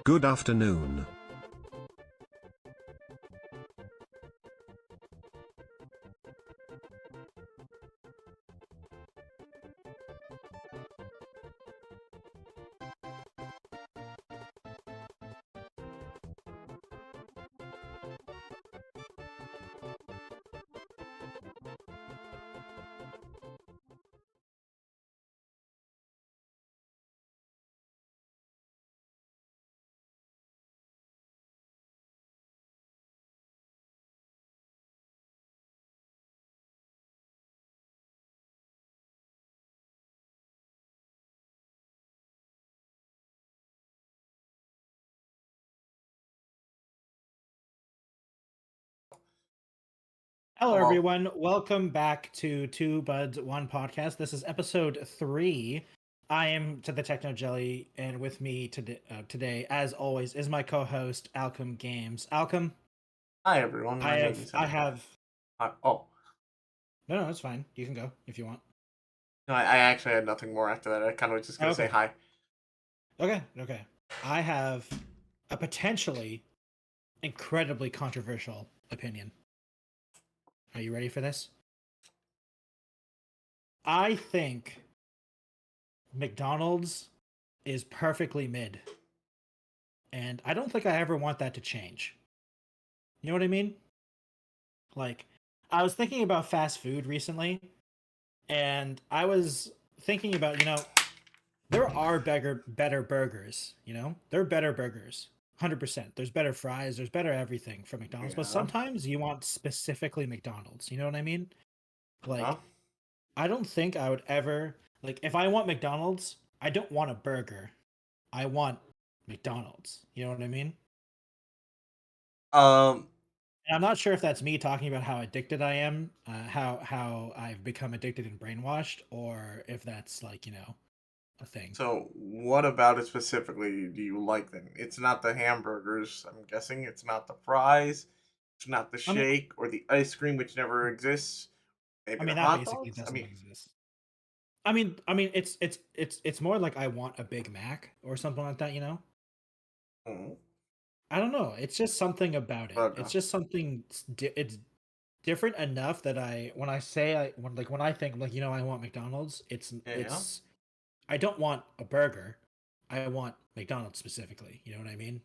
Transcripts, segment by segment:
Good afternoon. Hello, Hello. everyone. Welcome back to Two Buds One Podcast. This is episode 3. I am to the Techno Jelly, and with me today, as always, is my co-host Alchem Games. Alchem, Hi, everyone. I My name have, is I have. oh, No, it's fine. You can go if you want. no, I actually had nothing more after that. I kind of was just gonna say Okay, hi. okay. I have a potentially incredibly controversial opinion. Are you ready for this? I think McDonald's is perfectly mid. And I don't think I ever want that to change. You know what I mean? Like, I was thinking about fast food recently, and I was thinking about, there are better burgers, There are better burgers. 100%. There's better fries, there's better everything from McDonald's, but Yeah. sometimes you want specifically McDonald's. You know what I mean? Huh? Like, I don't think I would ever, like, if I want McDonald's, I don't want a burger. I want McDonald's. You know what I mean? Um. And I'm not sure if that's me talking about how addicted I am, how I've become addicted and brainwashed, or if that's like a thing. So, what about it specifically do you like then? It's not the hamburgers. I'm guessing it's not the fries. It's not the I mean, shake or the ice cream, which never exists. I Maybe the mean that hot basically dogs. I doesn't mean, exist. It's more like I want a Big Mac or something like that. mm, I don't know. It's just something about it. but It's just something. It's different enough that when I say when I think like I want McDonald's. yeah. I don't want a burger. I want McDonald's specifically. You know what I mean?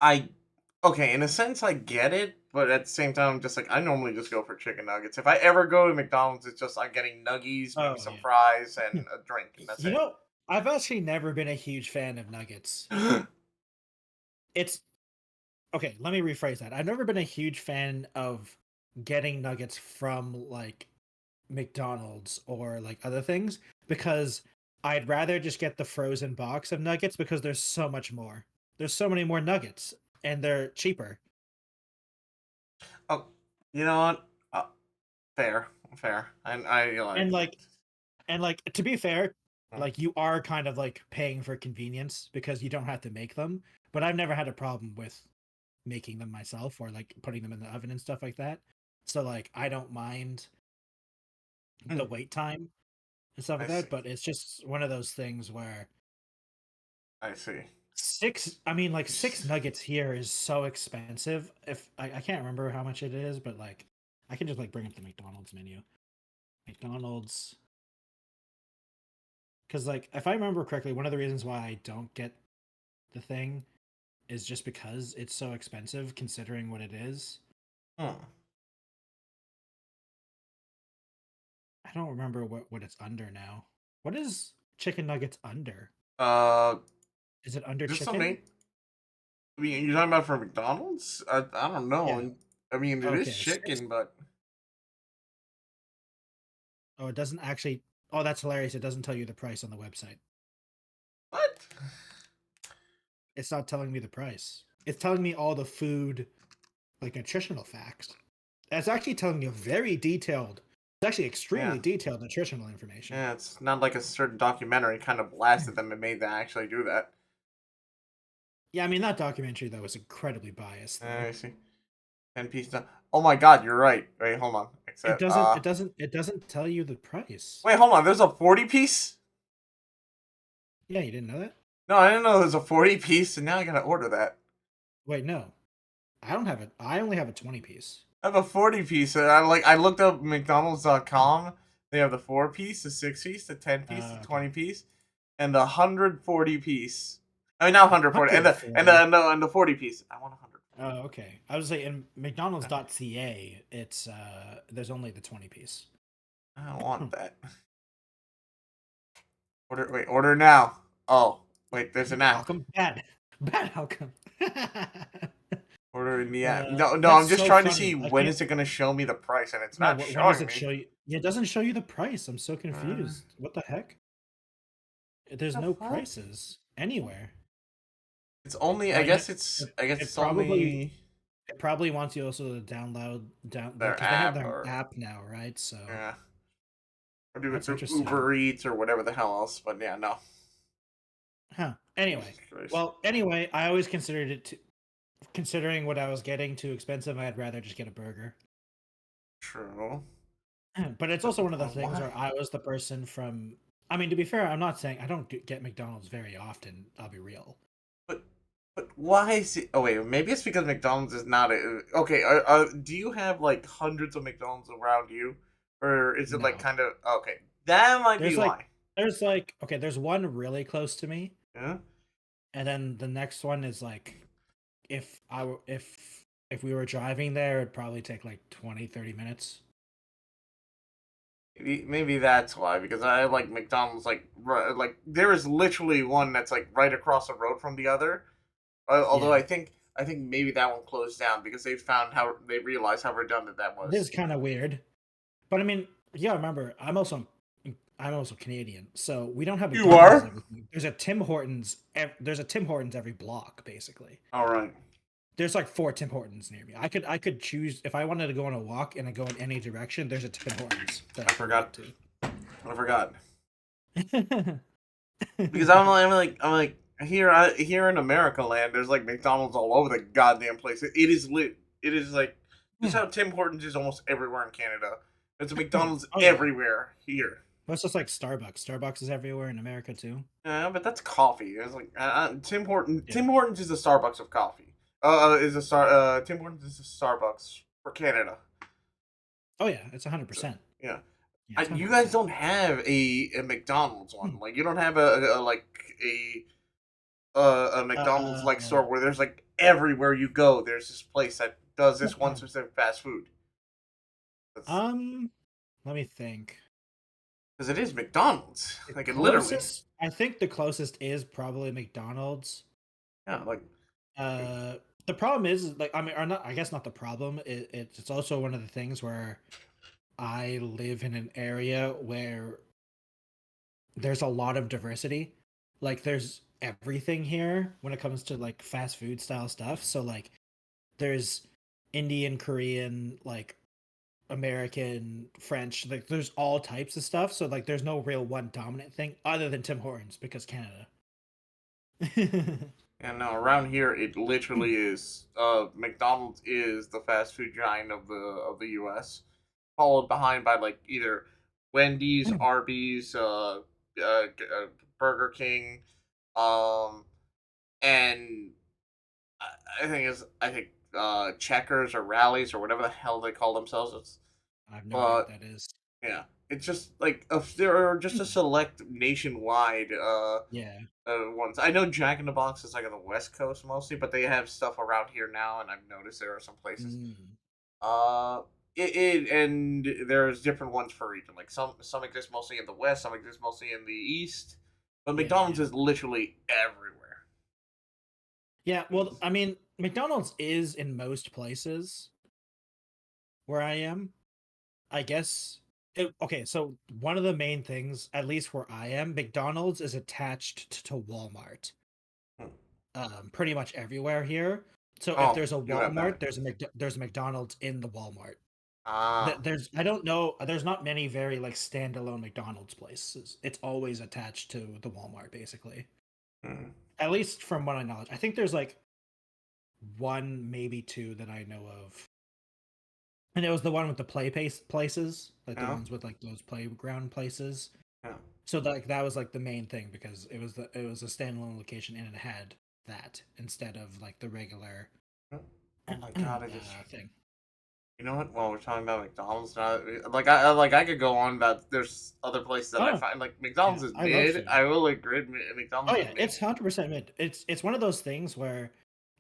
I okay, in a sense I get it, but at the same time I'm just like I normally just go for chicken nuggets. If I ever go to McDonald's, it's just I'm getting nuggies, maybe Oh some yeah. fries and a drink, and that's You it. know, I've actually never been a huge fan of nuggets. It's okay, let me rephrase that. I've never been a huge fan of getting nuggets from like McDonald's or like other things because I'd rather just get the frozen box of nuggets because there's so much more. There's so many more nuggets and they're cheaper. Oh, you know what? Fair, fair. And I like And to be fair, mm, like you are kind of like paying for convenience because you don't have to make them, but I've never had a problem with making them myself or like putting them in the oven and stuff like that. So like I don't mind the mm, wait time and stuff I like that, see. but it's just one of those things where I see. six nuggets here is so expensive. If I can't remember how much it is, but like I can just like bring up the McDonald's menu. McDonald's, because like if I remember correctly, one of the reasons why I don't get the thing is just because it's so expensive considering what it is. Hmm. I don't remember what it's under now. What is chicken nuggets under? Uh, Is it under just chicken? something. I mean, you're talking about for McDonald's? I don't know. Yeah. And I mean, it is Okay. Six. chicken, but Oh, it doesn't actually. Oh, that's hilarious. It doesn't tell you the price on the website. what? It's not telling me the price. It's telling me all the food, like nutritional facts. It's actually telling me a very detailed, it's actually Yeah, extremely detailed nutritional information. yeah. It's not like a certain documentary kind of blasted them and made them actually do that. Yeah, I mean that documentary though was incredibly biased though. I see. 10 piece. Oh my God, you're right. Wait, hold on. It Except, doesn't. It doesn't. It doesn't tell you the price. wait, hold on. There's a 40 piece. Yeah, you didn't know that? No, I didn't know it was a 40 piece, and now I gotta order that. Wait, no, I don't have it. I only have a 20 piece. I have a 40 piece. And I looked up McDonald's.com. They have the 4 piece, the 6 piece, the 10 piece, the Okay, 20 piece, and the 140 piece. I mean, not 140, and 140. no, and the 40 piece. I want 100. Oh, okay. I was saying in McDonald's.ca, it's there's only the 20 piece. I don't want that. Order now. Oh, wait, there's an app. Outcome bad, bad outcome. Order in the app. No, no, That's I'm just so trying to see funny. I when can't. is it gonna show me the price, and it's No, not when does showing it me. show you? Yeah, it doesn't show you the price. I'm so Uh, confused. What the heck? There's the no fuck? prices anywhere. It's only. I know I guess it it's probably only it probably wants you also to down like their because they have app their or app now, right? So yeah, or do it that's through interesting. Uber Eats or whatever the hell else. But yeah, no. Huh. Jesus Anyway, Christ. well, anyway, I always considered considering what I was getting too expensive. I'd rather just get a burger. True. But it's But also one of the things why? where I was the person from. I mean, to be fair, I'm not saying I don't get McDonald's very often. I'll be real. But but why is it? Oh wait, maybe it's because McDonald's is not a. Okay, do you have like hundreds of McDonald's around you, or is it like No, kind of okay? That might be there's like why. okay, there's one really close to me, Yeah. and then the next one is like if we were driving there, it'd probably take like 20-30 minutes. Maybe that's why, because I like McDonald's like there is literally one that's like right across the road from the other. Although Yeah, I think maybe that one closed down because they realized how redundant that this was. is kind of weird. But I mean, yeah, remember, I'm also Canadian, so we don't have You McDonald's as are? everything. There's a Tim Hortons. There's a Tim Hortons every block, basically. All right. There's like four Tim Hortons near me. I could choose if I wanted to go on a walk and I go in any direction. There's a Tim Hortons that I I can walk forgot. to. I forgot Yeah, because I'm like here in America land. There's like McDonald's all over the goddamn place. It is lit. It is like just how Tim Hortons is almost everywhere in Canada. There's a McDonald's oh yeah. everywhere here. Well, it's just like Starbucks. Starbucks is everywhere in America too. Yeah, but that's coffee. It's like Yeah. Tim Hortons is the Starbucks of coffee. Tim Hortons is the Starbucks for Canada. Oh yeah, it's So, 100%. yeah, Yeah, it's you guys 100%. don't have a McDonald's one. Like you don't have a McDonald's like Uh, store where there's like everywhere you go. There's this place that does this one specific fast food. um, let me think. Because it is McDonald's. The Like it literally. closest, I think the closest is probably McDonald's. Yeah, like Uh, the problem is like I mean, or not. I guess not the problem. It's also one of the things where I live in an area where there's a lot of diversity. Like there's everything here when it comes to like fast food style stuff. So like there's Indian, Korean, like American, French, like there's all types of stuff. So like there's no real one dominant thing other than Tim Hortons because Canada. and no, around here it literally is. McDonald's is the fast food giant of the U.S. Followed behind by like either Wendy's, Arby's, Burger King, um, and I think Checkers or Rallies or whatever the hell they call themselves. I have no idea what But that is. yeah, it's just like there are just a select nationwide Yeah. ones. I know Jack in the Box is like on the West Coast mostly, but they have stuff around here now, and I've noticed there are some places. Mm. Uh, and there's different ones for region. Like some exist mostly in the West, some exist mostly in the East, but Yeah, McDonald's yeah. is literally everywhere. Yeah, well, I mean, McDonald's is in most places where I am. I guess okay, so one of the main things, at least where I am, McDonald's is attached to Walmart. Hmm. Pretty much everywhere here. So if Oh, there's a you have that. Walmart, there's a McDonald's in the Walmart. Ah, There's I don't know, there's not many very like standalone McDonald's places. It's always attached to the Walmart basically. hmm. At least from what I know. I think there's like one, maybe two that I know of. And it was the one with the places, like the Yeah. ones with like those playground places. Yeah. So that was like the main thing because it was a standalone location and it had that instead of like the regular Yeah. Oh my god! thing. You know what? While we're talking about McDonald's, like I could go on about. There's other places that I Oh find like McDonald's yeah, is I love mid. food. I will agree. Oh McDonald's is yeah, mid. it's 100% mid. It's one of those things where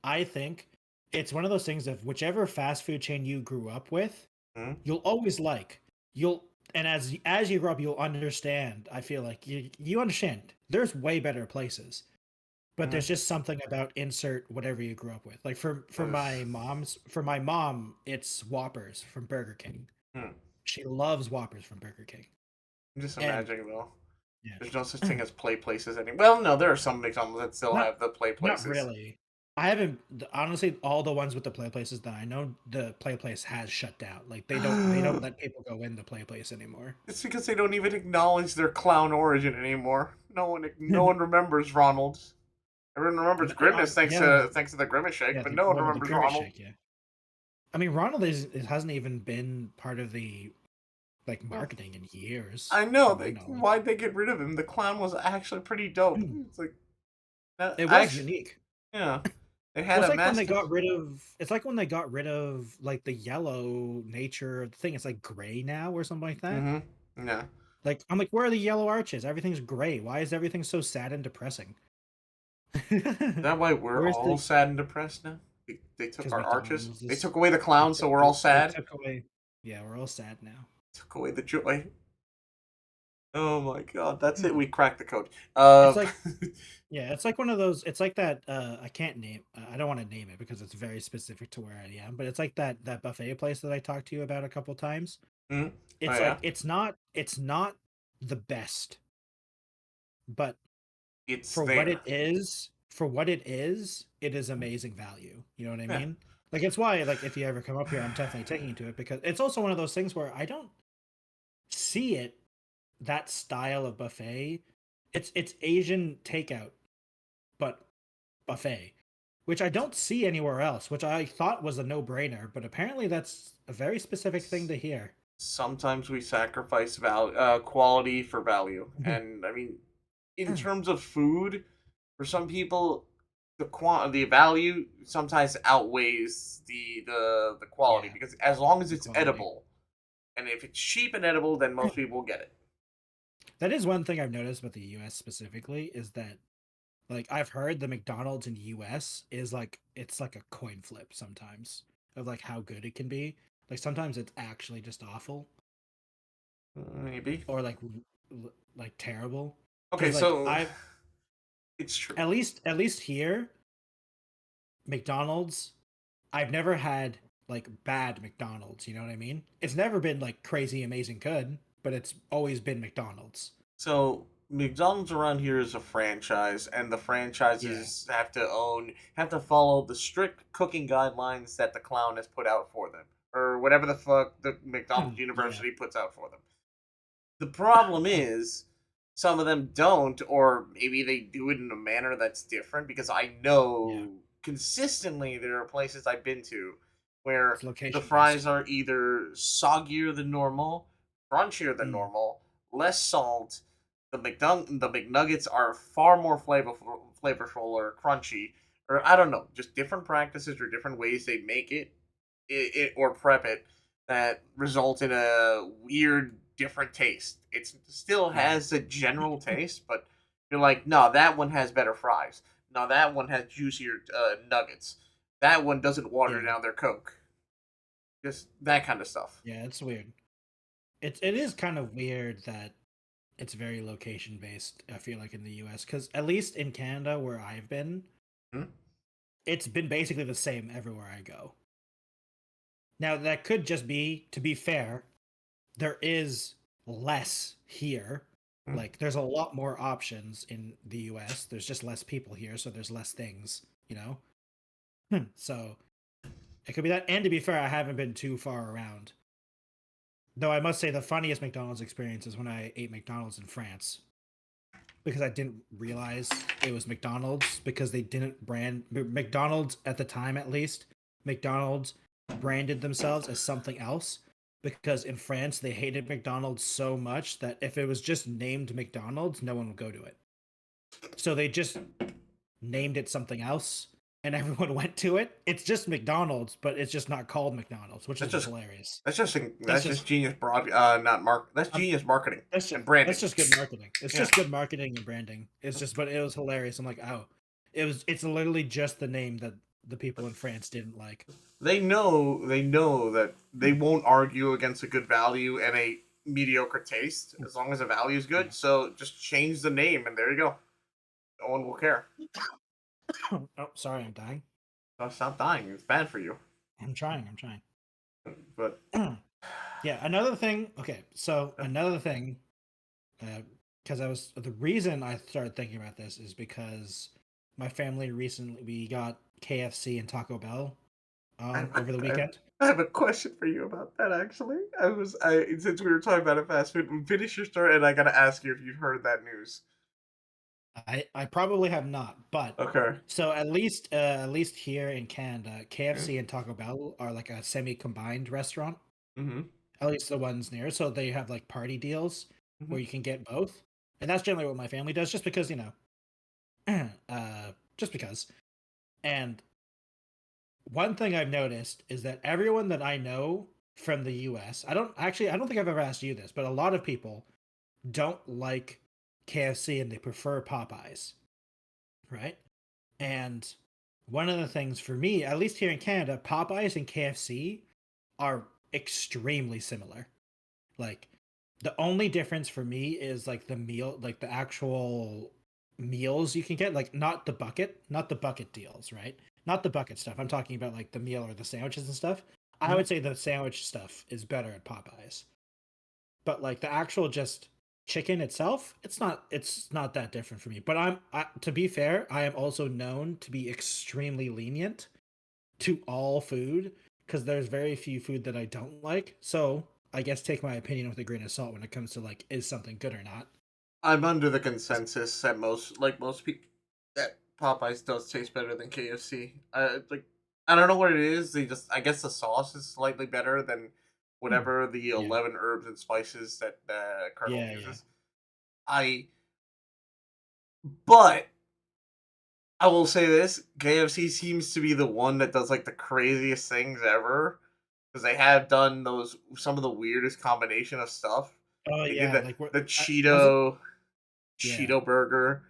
I think it's one of those things of whichever fast food chain you grew up with, Hmm? you'll always like. You'll and as you grow up, you'll understand. I feel like you understand. There's way better places, but Hmm? there's just something about insert whatever you grew up with. Like for my mom, it's Whoppers from Burger King. Hmm. She loves Whoppers from Burger King, I'm just and imagining though. There's no such yeah. thing as play places anymore. Well, no, there are some McDonald's that still Not have the play not places. really. I haven't honestly all the ones with the play places that I know the play place has shut down. Like they don't let people go in the play place anymore. It's because they don't even acknowledge their clown origin anymore. No one remembers Ronald. Everyone remembers Grimace Yeah, thanks to the Grimace shake, yeah, but no one the remembers Grimace Ronald. shake, yeah. I mean Ronald is it hasn't even been part of the like Well, marketing in years, I know from my knowledge. why'd they get rid of him? The clown was actually pretty dope. It's like It was actually, unique. yeah, they Well, had it's a like when they master. got rid of it's like when they got rid of like the yellow nature of the thing. It's like gray now or something like that. Mm-hmm. Yeah. Like I'm like, where are the yellow arches? Everything's gray. Why is everything so sad and depressing? Is that why we're Where's all the sad and depressed now? They took because our arches. McDonald's They is took away the clown, so we're all they sad. took away. Yeah, we're all sad now. Took away the joy. Oh my god, that's it. Hmm. We cracked the code. It's like yeah, it's like one of those. It's like that. I can't name. I don't want to name it because it's very specific to where I am. But it's like that buffet place that I talked to you about a couple times. Hmm? Oh It's like yeah, it's not the best, but it's for what there. it is amazing value. You know what I Yeah. mean? Like it's why like if you ever come up here, I'm definitely taking you to it because it's also one of those things where I don't see it that style of buffet. It's Asian takeout, but buffet, which I don't see anywhere else, which I thought was a no-brainer, but apparently that's a very specific thing to hear. Sometimes we sacrifice quality for value, and I mean, in terms of food, for some people, the value sometimes outweighs the quality Yeah, because as long as the it's quality. edible, and if it's cheap and edible, then most people will get it. That is one thing I've noticed about the US specifically is that like I've heard the McDonald's in the US is like it's like a coin flip sometimes of like how good it can be. Like sometimes it's actually just awful Maybe. or like terrible. Okay, Cuz like so I've it's true. at least here McDonald's I've never had like bad McDonald's, you know what I mean? It's never been like crazy amazing good, but it's always been McDonald's. So McDonald's around here is a franchise, and the Yeah. franchises have to follow the strict cooking guidelines that the clown has put out for them, or whatever the fuck the McDonald's Yeah. University puts out for them. The problem is some of them don't, or maybe they do it in a manner that's different. Because I Yeah. know consistently there are places I've been to It's where the location fries based. are either soggier than normal, crunchier than Mm. normal, less salt. The McNuggets are far more flavorful or crunchy, or I don't know, just different practices or different ways they make it or prep it that result in a weird different taste. It still Yeah. has a general taste, but you're like, no, that one has better fries. No, that one has juicier nuggets. That one doesn't water Yeah. down their Coke. Just that kind of stuff. Yeah, it's weird. It is kind of weird that it's very location based, I feel like in the US cuz at least in Canada where I've been, Hmm? it's been basically the same everywhere I go. Now that could just be to be fair, there is less here. Hmm? Like there's a lot more options in the US. There's just less people here, so there's less things, you know? So it could be that. And to be fair, I haven't been too far around. Though I must say the funniest McDonald's experience is when I ate McDonald's in France. Because I didn't realize it was McDonald's because they didn't brand McDonald's at the time at least. McDonald's branded themselves as something else. because in France they hated McDonald's so much that if it was just named McDonald's, no one would go to it. So they just named it something else and everyone went to it. It's just McDonald's, but it's just not called McDonald's, which That's is just hilarious. that's Just just genius not mark. That's um, genius marketing and that's branding. just good marketing. It's Yeah, just good marketing and branding. It's just but it was hilarious. I'm like, "Oh, it's literally just the name that the people in France didn't like." they know that they won't argue against a good value and a mediocre taste as long as the value is good. Yeah. So just change the name and there you go. No one will care. Oh, sorry, I'm dying. Stop dying. It's bad for you. I'm trying. I'm trying. But Yeah, another thing. Okay, so another thing, because I was the reason I started thinking about this is because my family recently we got KFC and Taco Bell I, over the I, weekend. I have a question for you about that. Actually, I since we were talking about it fast food, finish your story, and I gotta ask you if you've heard that news. I probably have not, but Okay. so at least here in Canada, Yeah. KFC and Taco Bell are like a semi combined restaurant. Mm-hmm. At least the ones near, so they have like party deals Mm-hmm. where you can get both, and that's generally what my family does, just because just because. And one thing I've noticed is that everyone that I know from the US, I don't think I've ever asked you this, but a lot of people don't like KFC and they prefer Popeyes, right? And one of the things for me, at least here in Canada, Popeyes and KFC are extremely similar. Like the only difference for me is like the meal, like the actual meals you can get, like not the bucket deals, right? Not the bucket stuff. I'm talking about like the meal or the sandwiches and stuff. I Mm-hmm. would say the sandwich stuff is better at Popeyes. But like the actual just chicken itself, it's not that different for me. But to be fair, I am also known to be extremely lenient to all food because there's very few food that I don't like. So I guess take my opinion with a grain of salt when it comes to like is something good or not. I'm under the consensus that most people that Popeyes does taste better than KFC. I don't know what it is. They just I guess the sauce is slightly better than Hmm. whatever the Yeah, 11 herbs and spices that Colonel yeah. uses. I but I will say this: KFC seems to be the one that does like the craziest things ever because they have done those some of the weirdest combination of stuff. Oh They did yeah, like what the was it? Yeah, Cheeto burger,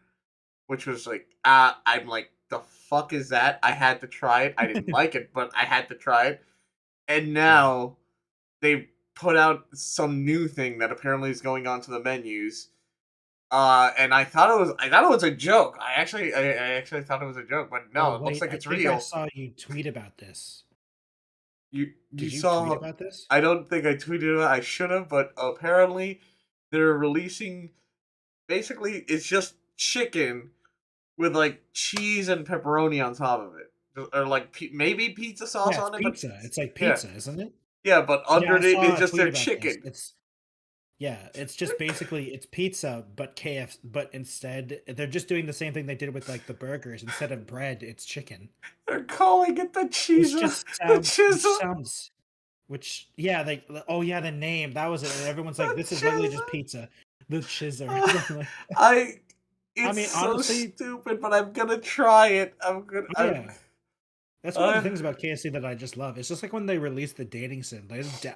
which was like I'm like the fuck is that? I had to try it. I didn't like it, but I had to try it. And yeah, now they put out some new thing that apparently is going on to the menus. And I thought it was a joke. I actually thought it was a joke, but no, Oh it looks wait, like I it's think I real. saw you tweet about this. You Did you tweet saw about this? I don't think I tweeted it. I should have, but apparently they're releasing basically it's just chicken with like cheese and pepperoni on top of it, or like maybe pizza sauce Yeah, it's on it. But pizza. It's like yeah, pizza, isn't it? yeah, but Yeah, I underneath saw it's a just tweet their about this. chicken. It's Yeah, it's just basically it's pizza, but KF, but instead they're just doing the same thing they did with like the burgers. Instead of bread, it's chicken. They're calling it the cheese, the Which chisel, sounds, which yeah, they oh yeah, the name that was it, and everyone's like, the this is literally just chisel. pizza, the chisel. Uh, I'm like, I. I It's mean, so honestly, stupid, but I'm gonna try it. I'm gonna. yeah, that's one of the I things about KFC that I just love. It's just like when they release the dating sim,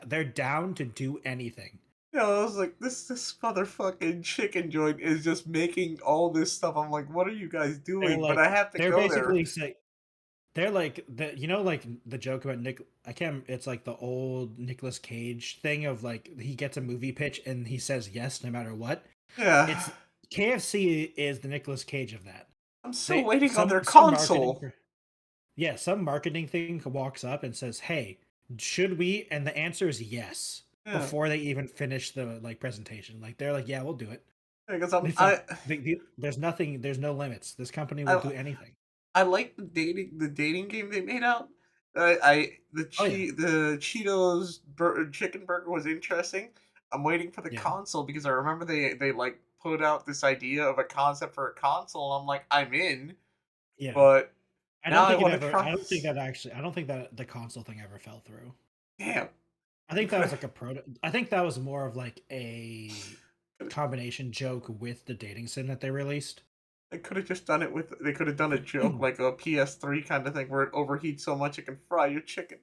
they're down to do anything. I was like, this motherfucking chicken joint is just making all this stuff. I'm like, what are you guys They're doing? But I like have to they're go there. basically saying. They're like like the joke about Nick. I can't. It's like the old Nicolas Cage thing of like he gets a movie pitch and he says yes no matter what. Yeah, It's KFC is the Nicolas Cage of that. I'm still They waiting on their some marketing console. yeah, some marketing thing walks up and says, "Hey, should we?" And the answer is yes Yeah, before they even finish the like presentation. Like they're like, "Yeah, we'll do it." because It's like there's nothing, there's no limits. This company will I do anything. I like the dating game they made out. I Oh yeah, the Cheetos chicken burger was interesting. I'm waiting for the yeah, console because I remember they like put out this idea of a concept for a console. And I'm like I'm in, yeah. but I now don't I think it want to ever. try. I don't think that actually. I don't think that the console thing ever fell through. Damn. I You think that could was have like a proto. I think that was more of like a combination joke with the dating sim that they released. they could have just done it with. They could have done a joke like a PS3 kind of thing where it overheats so much it can fry your chicken.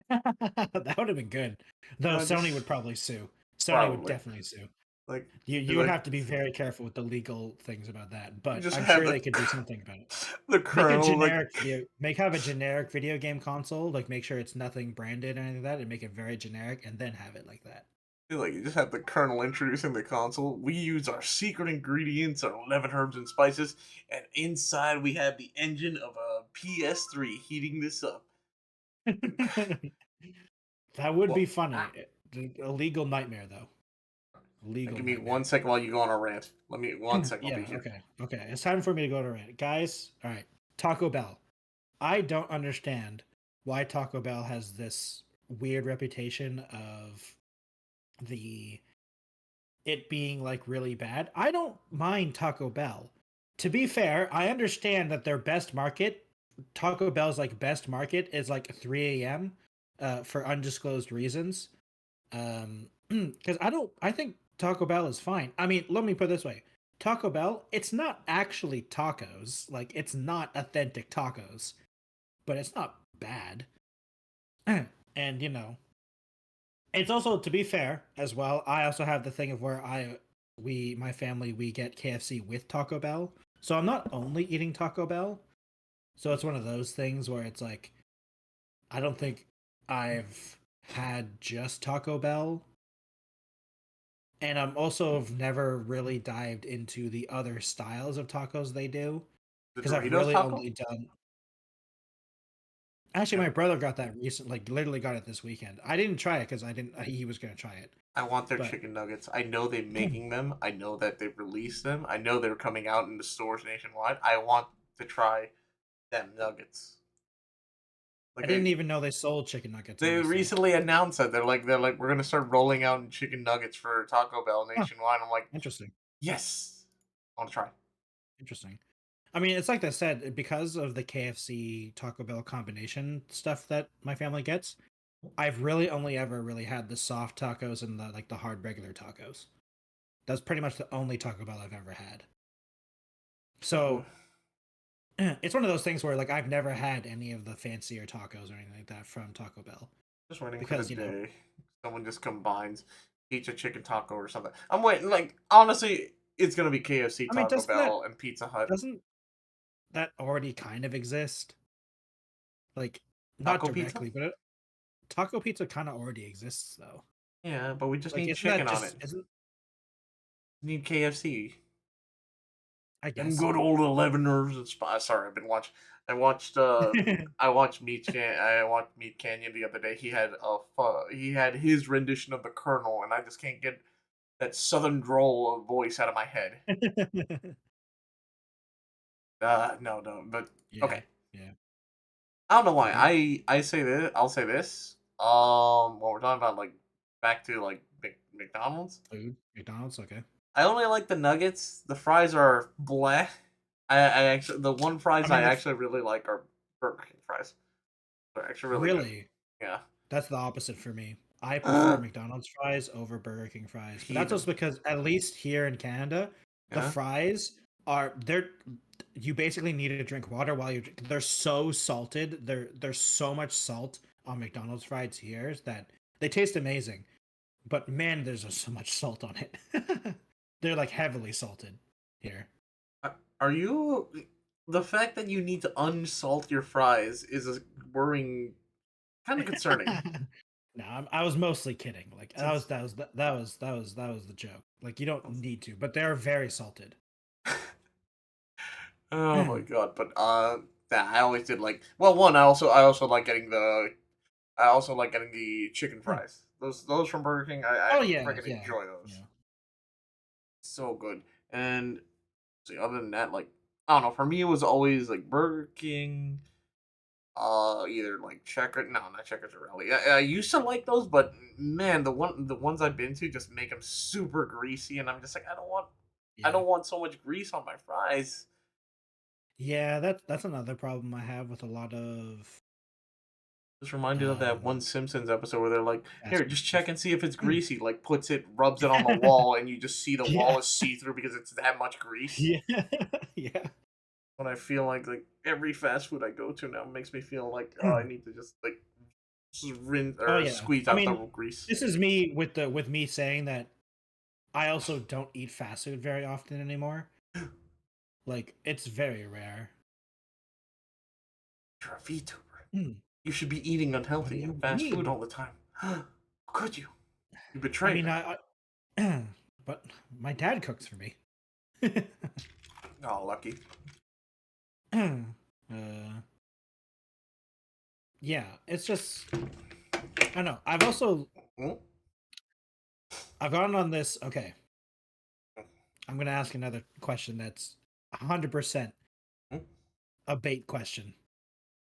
That would have been good. Though Sony would Just probably sue. Sony would probably definitely sue. like You would like have to be very careful with the legal things about that, but just I'm have sure they could do something about it. the Make a kernel like generic video have a generic video game console, like make sure it's nothing branded or anything like that, and make it very generic, and then have it like that. you just have the kernel introducing the console. We use our secret ingredients, our 11 herbs and spices, and inside we have the engine of a PS3 heating this up. That would be Well, funny. A legal nightmare though. Legal give me one nightmare. second while you go on a rant. Let me 1 second. I'll be Yeah, here. okay. Okay. It's time for me to go to rant. Guys, all right. Taco Bell. I don't understand why Taco Bell has this weird reputation of the it being like really bad. I don't mind Taco Bell. To be fair, I understand that their best market, Taco Bell's like best market is like 3 a.m. For undisclosed reasons. Because I think Taco Bell is fine. I mean, let me put it this way. Taco Bell, it's not actually tacos. Like it's not authentic tacos, but it's not bad. And it's also, to be fair as well, I also have the thing of where my family, we get KFC with Taco Bell. So I'm not only eating Taco Bell. So it's one of those things where it's like I don't think I've had just Taco Bell, and I'm also have never really dived into the other styles of tacos they do The because I've Doritos really taco? only done. Actually, Yeah. my brother got that recent, like literally got it this weekend. I didn't try it because I didn't. He was gonna try it, I want their but chicken nuggets. I know they're making them. I know that they've released them. I know they're coming out in the stores nationwide. I want to try them nuggets. I Like didn't even know they sold chicken nuggets. they Honestly, recently announced that they're like we're gonna start rolling out chicken nuggets for Taco Bell huh, nationwide. I'm like, interesting, yes, I want to try. interesting. I mean, it's like I said, because of the KFC Taco Bell combination stuff that my family gets. I've really only ever really had the soft tacos and the like the hard regular tacos. That's pretty much the only Taco Bell I've ever had. Ooh, So it's one of those things where like I've never had any of the fancier tacos or anything like that from Taco Bell just waiting for the because day someone just combines pizza, chicken, taco, or something. I'm waiting. Like honestly, it's gonna be KFC, I mean, Taco Bell, and Pizza Hut. doesn't that already kind of exist? Like not Taco pizza? directly, but taco pizza kind of already exists though. Yeah, but we just Like need isn't that chicken on just it. isn't We need KFC. I Them guess good so. old 11 herbs and spice. Sorry, I've been watching. I watched. I watched Meat Canyon the other day. He had his rendition of the Colonel, and I just can't get that Southern drawl of voice out of my head. No, no, but Yeah, okay. yeah. I don't know why. Food, I say this. I'll say this. When we're talking about like back to like McDonald's, food, McDonald's, okay. I only like the nuggets. The fries are blah. I actually the one I fries I mean, actually really like are Burger King fries. They're actually really good. really, Yeah. that's the opposite for me. I prefer Uh, McDonald's fries over Burger King fries, but that's Heathen. just because at least here in Canada, the Yeah. fries they're you basically need to drink water while you they're so salted. There's so much salt on McDonald's fries here that they taste amazing, but man, there's just so much salt on it. They're like heavily salted here. Are you the fact that you need to unsalt your fries is a worrying, kind of concerning. No, I was mostly kidding. Like Since that was the joke. Like you don't need to, but they're very salted. oh my Oh god, but yeah, I always did like well one I also like getting the chicken fries. Those from Burger King, I yeah, freaking yeah, enjoy those. yeah. So good. And see, other than that, like I don't know, for me it was always like Burger King, either like Checkers, no, not Checkers or Rally. I used to like those, but man, the ones I've been to just make them super greasy, and I'm just like, I Yeah. don't want so much grease on my fries. Yeah, that's another problem I have with a lot of Just reminded of that one Simpsons episode where they're like, Fast "Here, food just check stuff. and see if it's greasy." Like, puts it, rubs it on the wall, and you just see the Yeah. wall is see through because it's that much grease. Yeah. Yeah. When I feel like every fast food I go to now makes me feel like, oh, I need to just like rinse Oh or yeah. squeeze I out the mean, grease. this is me with me saying that I also don't eat fast food very often anymore. Like it's very rare. You're a VTuber. Hmm. You should be eating What do unhealthy you and fast food mean? all the time. How could you? You I betrayed mean, her. but my dad cooks for me. Oh, lucky. uh, yeah, it's just I don't know. I've also Hmm? I've gone on this. Okay, I'm gonna ask another question that's 100% Hmm? a bait question,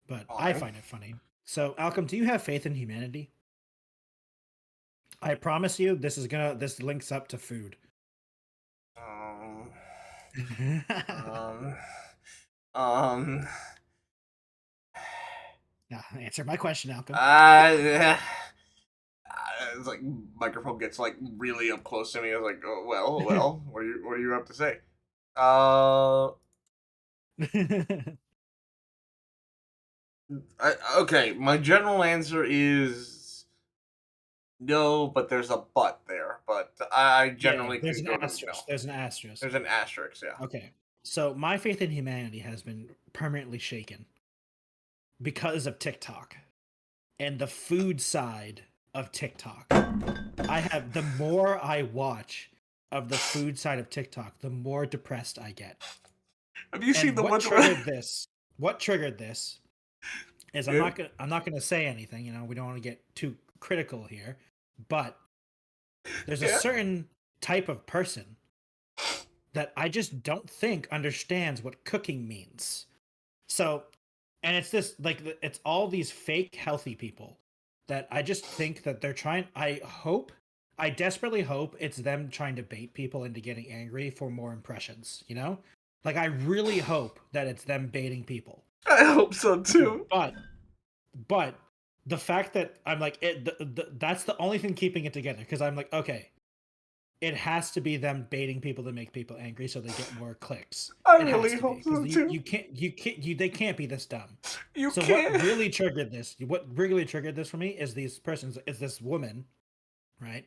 but I Fine. find it funny. So, Alcom, do you have faith in humanity? I promise you, this links up to food. Um. Um. Um. Now, answer my question, Alcom. Uh, it's like microphone gets like really up close to me. I was like, oh, well, what do you have to say? Uh, okay. My general answer is no, but there's a but there. But I Yeah, generally there's could an go to no. asterisk. There's an asterisk. There's an asterisk. Yeah. Okay. So my faith in humanity has been permanently shaken because of TikTok and the food side of TikTok. The more I watch of the food side of TikTok, the more depressed I get. Have you seen And the what one? triggered this? What triggered this is Yeah. I'm not gonna say anything, we don't want to get too critical here, but there's a Yeah. certain type of person that I just don't think understands what cooking means. So, and it's this like it's all these fake healthy people that I just think that they're trying. I desperately hope it's them trying to bait people into getting angry for more impressions. Like I really hope that it's them baiting people. I hope so too. But but the fact that I'm like that's the only thing keeping it together because I'm like okay, it has to be them baiting people to make people angry so they get more clicks. I It has really to be hope so because too. they can't be this dumb. You So can't. what really triggered this for me is this woman, right?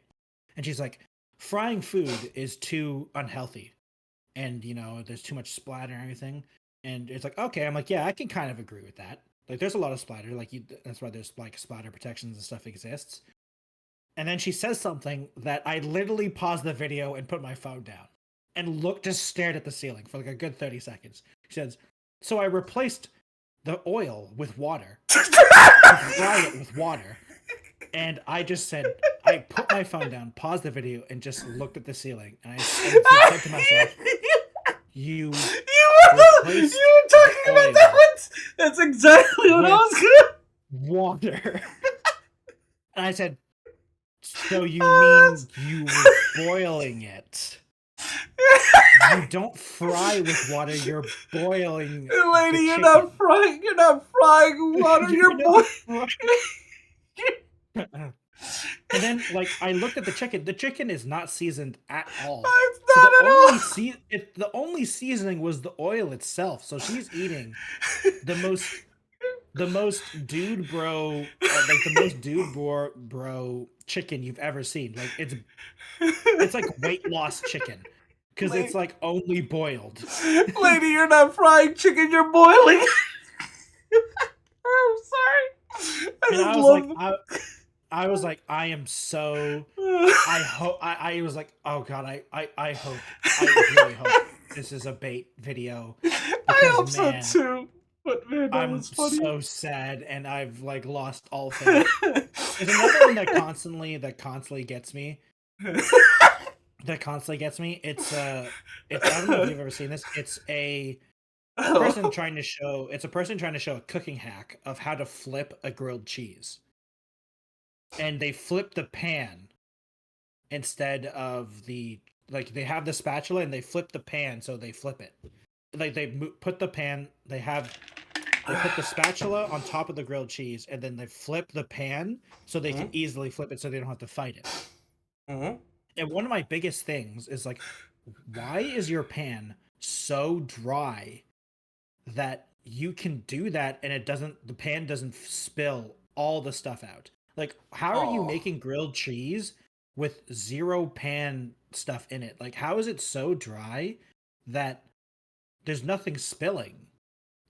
And she's like, frying food is too unhealthy, and there's too much splatter and everything. And it's like, okay, I'm like, yeah, I can kind of agree with that. Like, there's a lot of splatter, that's why there's like splatter protections and stuff exists. And then she says something that I literally paused the video and put my phone down and just stared at the ceiling for like a good 30 seconds. She says, so I replaced the oil with water to fry it with water. And I just said, I put my phone down, paused the video, and just looked at the ceiling. And I said to myself, you replaced You were the talking about that oil one. That's exactly what I with was gonna. water. And I said, so you Oh, mean you were boiling it? You don't fry with water, you're boiling the Lady, you're chicken. not frying. You're not frying water. You're You're not boiling. frying. And then, like, I looked at the chicken. The chicken is not seasoned at all. It's So not at all. the only seasoning was the oil itself. So she's eating the most dude bro, like the most dude bro chicken you've ever seen. Like it's like weight loss chicken because it's Lady, like only boiled. lady, you're not frying chicken. You're boiling. I'm sorry. I And just I was like, love. I was like, I am so. I hope. I was like, oh god, I hope. I really hope this is a bait video I because hope so man, too. But man, that I'm was funny. so sad and I've like lost all faith. There's another one that constantly gets me. That constantly gets me. It's I don't know if you've ever seen this. It's a person Oh. trying to show. It's a person trying to show a cooking hack of how to flip a grilled cheese, and they flip the pan instead of they have the spatula and they flip the pan so they flip it. Like put the pan. They have They put the spatula on top of the grilled cheese, and then they flip the pan so they can Mhm. easily flip it so they don't have to fight it. Mhm. And one of my biggest things is like, why is your pan so dry that you can do that and the pan doesn't spill all the stuff out? Like, how are you Oh, making grilled cheese with zero pan stuff in it? Like, how is it so dry that there's nothing spilling?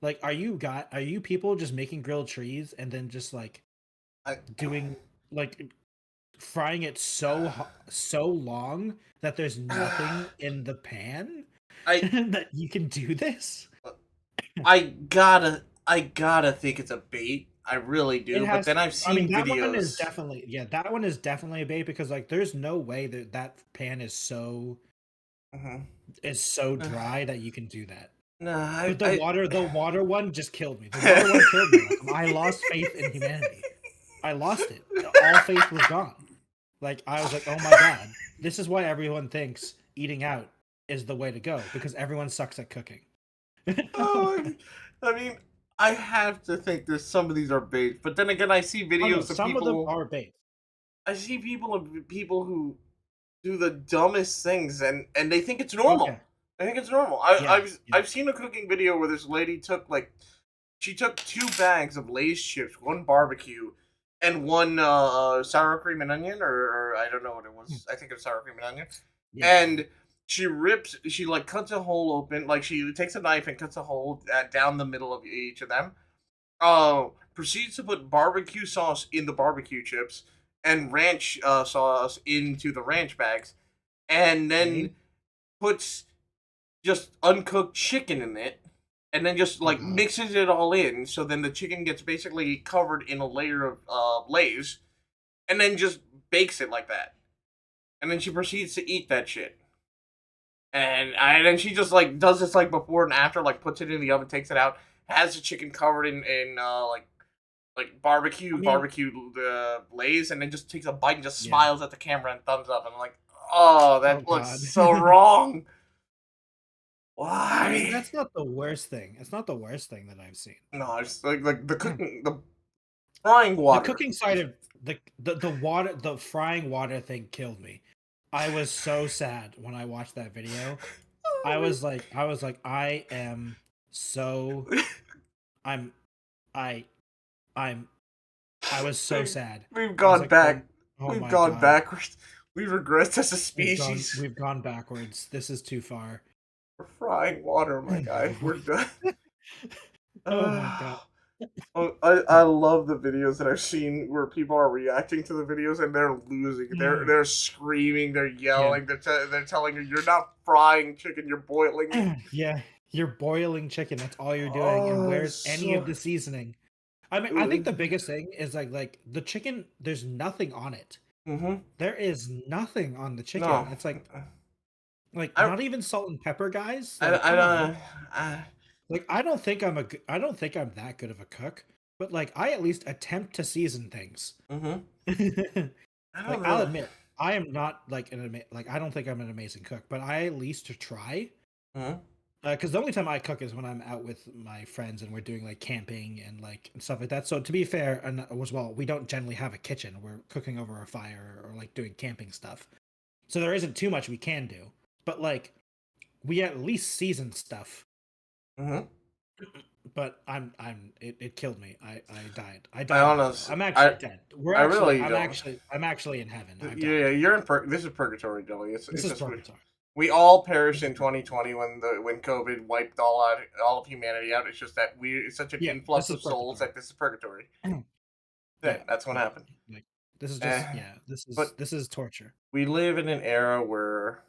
Like, are you people just making grilled cheese and then just like I doing like frying it so long that there's nothing in the pan I that you can do this? I gotta think it's a bait. I really It do. But has then I've I mean, seen that one is videos. definitely yeah, that one is definitely a bait because like there's no way that that pan Mhm. is so dry that you can do that. No, But I the water one just killed me. The water one killed me. Like, I lost faith in humanity. I lost it. All faith was gone. Like I was like, "Oh my god. This is why everyone thinks eating out is the way to go because everyone sucks at cooking." Oh, I mean, I have to think there's some of these are bait, but then again, I see Oh no, videos of some of them people. are bait. I see people who do the dumbest things, and they think it's Oh normal. yeah. I think it's normal. Yeah. Yeah. I've seen a cooking video where this lady took like she took 2 bags of Lay's chips, one barbecue, and one sour cream and onion, or I don't know what it Hmm. was. I think it was sour cream and onion, Yeah, yeah. and she like cuts a hole open, like she takes a knife and cuts a hole down the middle of each of them. Proceeds to put barbecue sauce in the barbecue chips and ranch sauce into the ranch bags, and then Okay. puts just uncooked chicken in it, and then just Oh like god. mixes it all in. So then the chicken gets basically covered in a layer of Lay's, and then just bakes it like that. And then she proceeds to eat that shit. And then she just like does this like before and after, like puts it in the oven, takes it out, has the chicken covered in like I barbecue mean, barbecue Lay's, and then just takes a bite and just yeah. smiles at the camera and thumbs up. And I'm like, oh, Oh that looks god. so wrong. I mean, Why? that's not the worst thing. It's not the worst thing that I've seen. No, it's like the cooking, the frying The water. cooking side of the water the frying water thing killed me. I was so sad when I watched that video. I am so I'm I I'm I was so we, sad. we've I was gone like, back. oh We've my gone god. backwards. We regressed as a species. We've gone backwards. This is too far. We're frying water, my guy. We're done. Oh my god. Oh, I love the videos that I've seen where people are reacting to the videos and they're losing. Mm, They're screaming. They're yeah. yelling. They're telling you you're not frying chicken. You're boiling it. Yeah. You're boiling chicken. That's all you're doing. And Oh, where's any of so. the seasoning? I mean, I think the biggest thing is like the chicken, there's nothing on it. Mm-hmm. There is nothing on the chicken. No, It's like I not even salt and pepper, guys. I Like, I come on. don't. I, Like, I don't think I'm that good of a cook, but like I at least attempt to season things. mm-hmm. I don't Like, I'll really. admit, I am not like like I don't think I'm an amazing cook, but I at least try. Mm-hmm. Because the only time I cook is when I'm out with my friends and we're doing like camping and like and stuff like that. So to be fair, and as well, we don't generally have a kitchen. We're cooking over a fire or like doing camping stuff. So there isn't too much we can do. But like we at least season stuff. Mm-hmm. But it killed me. I died. I I died a while ago. honest. I'm actually dead. I really don't. I'm actually in heaven. I've Yeah, died. you're in. This is purgatory, Billy. This It's is just purgatory. we all This perished is in purgatory. 2020 when COVID wiped all of humanity out. It's just that it's such an Yeah, influx this is of souls purgatory. that this is purgatory. Yeah, Yeah, that's what yeah. happened. Like this is Eh, just yeah. but This is torture. we live in an era where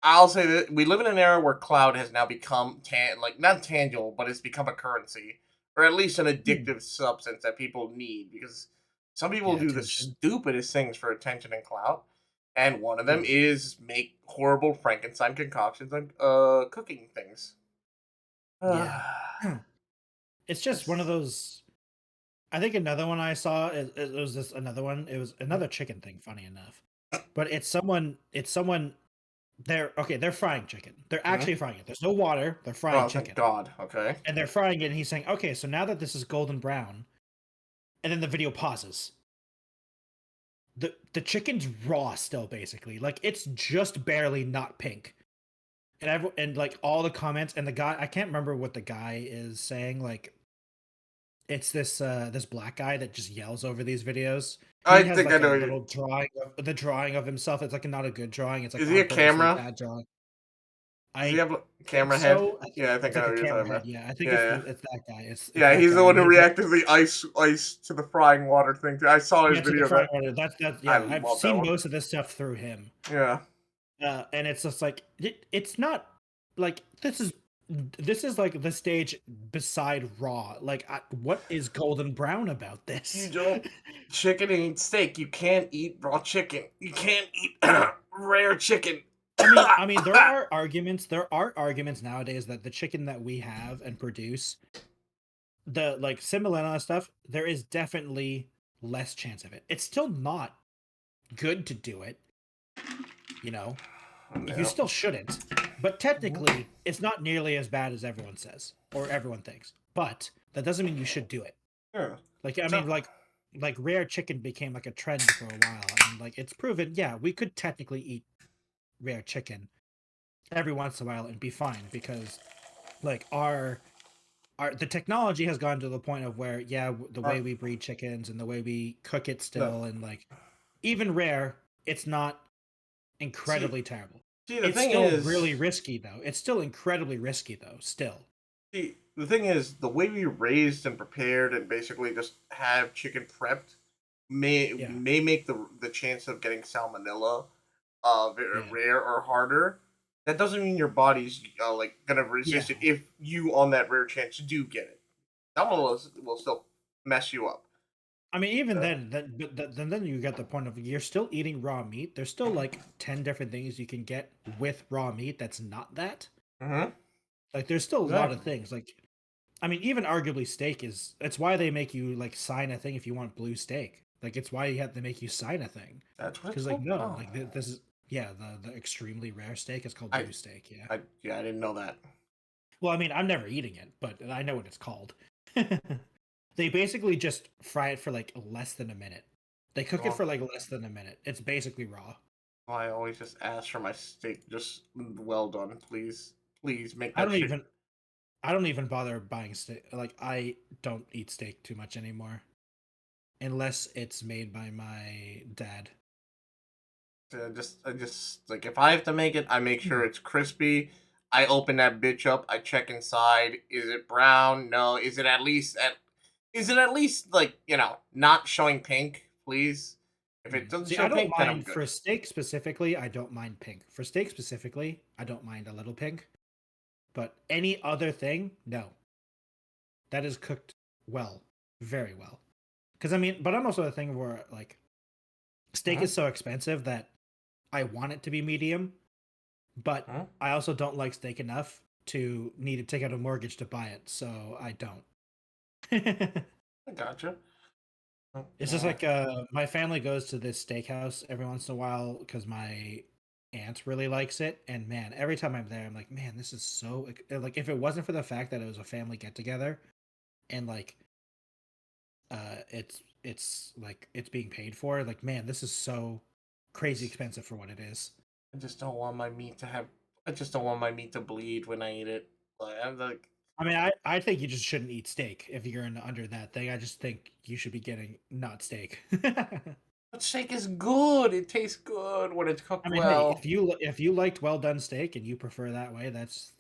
I'll say that we live in an era where cloud has now become like not tangible, but it's become a currency, or at least an Hmm. addictive substance that people need because some people Yeah, do the attention. stupidest things for attention and clout, and one of them Yeah, is make horrible Frankenstein concoctions on cooking things. yeah. It's just one of That's- those. I think another one I saw it was this another one. It was another chicken thing. Funny enough, but it's someone. It's someone They're okay. They're frying chicken. They're Hmm. actually frying it. There's no water. They're frying Oh, thank chicken, God. Okay. and they're frying it. And he's saying, "Okay, so now that this is golden brown," and then the video pauses. The chicken's raw still, basically. Like it's just barely not pink. And like all the comments and the guy, I can't remember what the guy is saying. Like it's this black guy that just yells over these videos. He I has think I like a know. little drawing of himself. It's like not a good drawing. It's like Is he on a purposely camera? bad drawing. Does he I have a think camera head? so. Yeah, I think It's I like know a what you're camera talking head. about. Yeah, I think Yeah, yeah. it's that guy. It's Yeah, that he's the guy, one and who he's like, reacted to the ice to the frying water thing. I saw his yeah, to the video of that. front runner. That's I yeah. I've love that seen one. most of this stuff through him. Yeah. And it's just like it's not like this is like the stage beside raw. Like what is golden brown about You this? don't chicken and eat steak. You can't eat raw chicken. You can't eat rare chicken. I mean, there are arguments nowadays that the chicken that we have and produce, the like salmonella stuff, there is definitely less chance of it. It's still not good to do it, you know. You Yeah. still shouldn't, but technically it's not nearly as bad as everyone says or everyone thinks. But that doesn't mean you should do it. Yeah. Like I So, mean, like rare chicken became like a trend for a while, and like it's proven, yeah, we could technically eat rare chicken every once in a while and be fine because like our the technology has gone to the point of where yeah, the uh, way we breed chickens and the way we cook it no. still, and like even rare, it's not See, incredibly terrible. see, the It's thing still is, really risky though. It's still incredibly risky though, still. the way we raised and prepared and basically just have chicken prepped Yeah. may make the chance of getting salmonella very Yeah. rare or harder. That doesn't mean your body's like gonna Yeah. resist it if you on that rare chance do get it. Salmonella will still mess you up. I mean, even Uh, then, then you get the point of you're still eating raw meat. There's still like 10 different things you can get with raw meat that's not that. mm-hmm. Like, there's still a lot of Exactly. things. Like, I mean, even arguably steak is. It's why they make you like sign a thing if you want blue steak. Like, it's why you have to make you sign a thing. That's what it's Because like, called. no, Oh, like this is yeah, the extremely rare steak is called I, blue steak. Yeah. yeah, I didn't know that. Well, I mean, I'm never eating it, but I know what it's called. They basically just fry it for like less than a minute. They cook it Well, for like less than a minute. It's basically raw. I always just ask for my steak just well done, please. Please make I that don't shit. even I don't even bother buying steak. Like I don't eat steak too much anymore unless it's made by my dad. I just like if I have to make it, I make sure it's crispy. I open that bitch up. I check inside. Is it brown? No. Is it at least like not showing pink? Please. If it doesn't See, show I don't pink, then I'm mind good. for steak specifically. I don't mind pink. For steak specifically, I don't mind a little pink. But any other thing, no. That is cooked well, very well. Because I mean, but I'm also a thing where like steak Uh-huh. is so expensive that I want it to be medium, but Uh-huh. I also don't like steak enough to need to take out a mortgage to buy it, so I don't. I gotcha. It's just like my family goes to this steakhouse every once in a while because my aunt really likes it, and man, every time I'm there, I'm like, man, this is so like if it wasn't for the fact that it was a family get together and like it's like it's being paid for, like man, this is so crazy expensive for what it is. I just don't want my meat to have. I just don't want my meat to bleed when I eat it. Like I'm like, I mean, I think you just shouldn't eat steak if you're under that thing. I just think you should be getting not steak. but steak is good. It tastes good when it's I cooked mean, hey, well. if you liked well done steak and you prefer that way, that's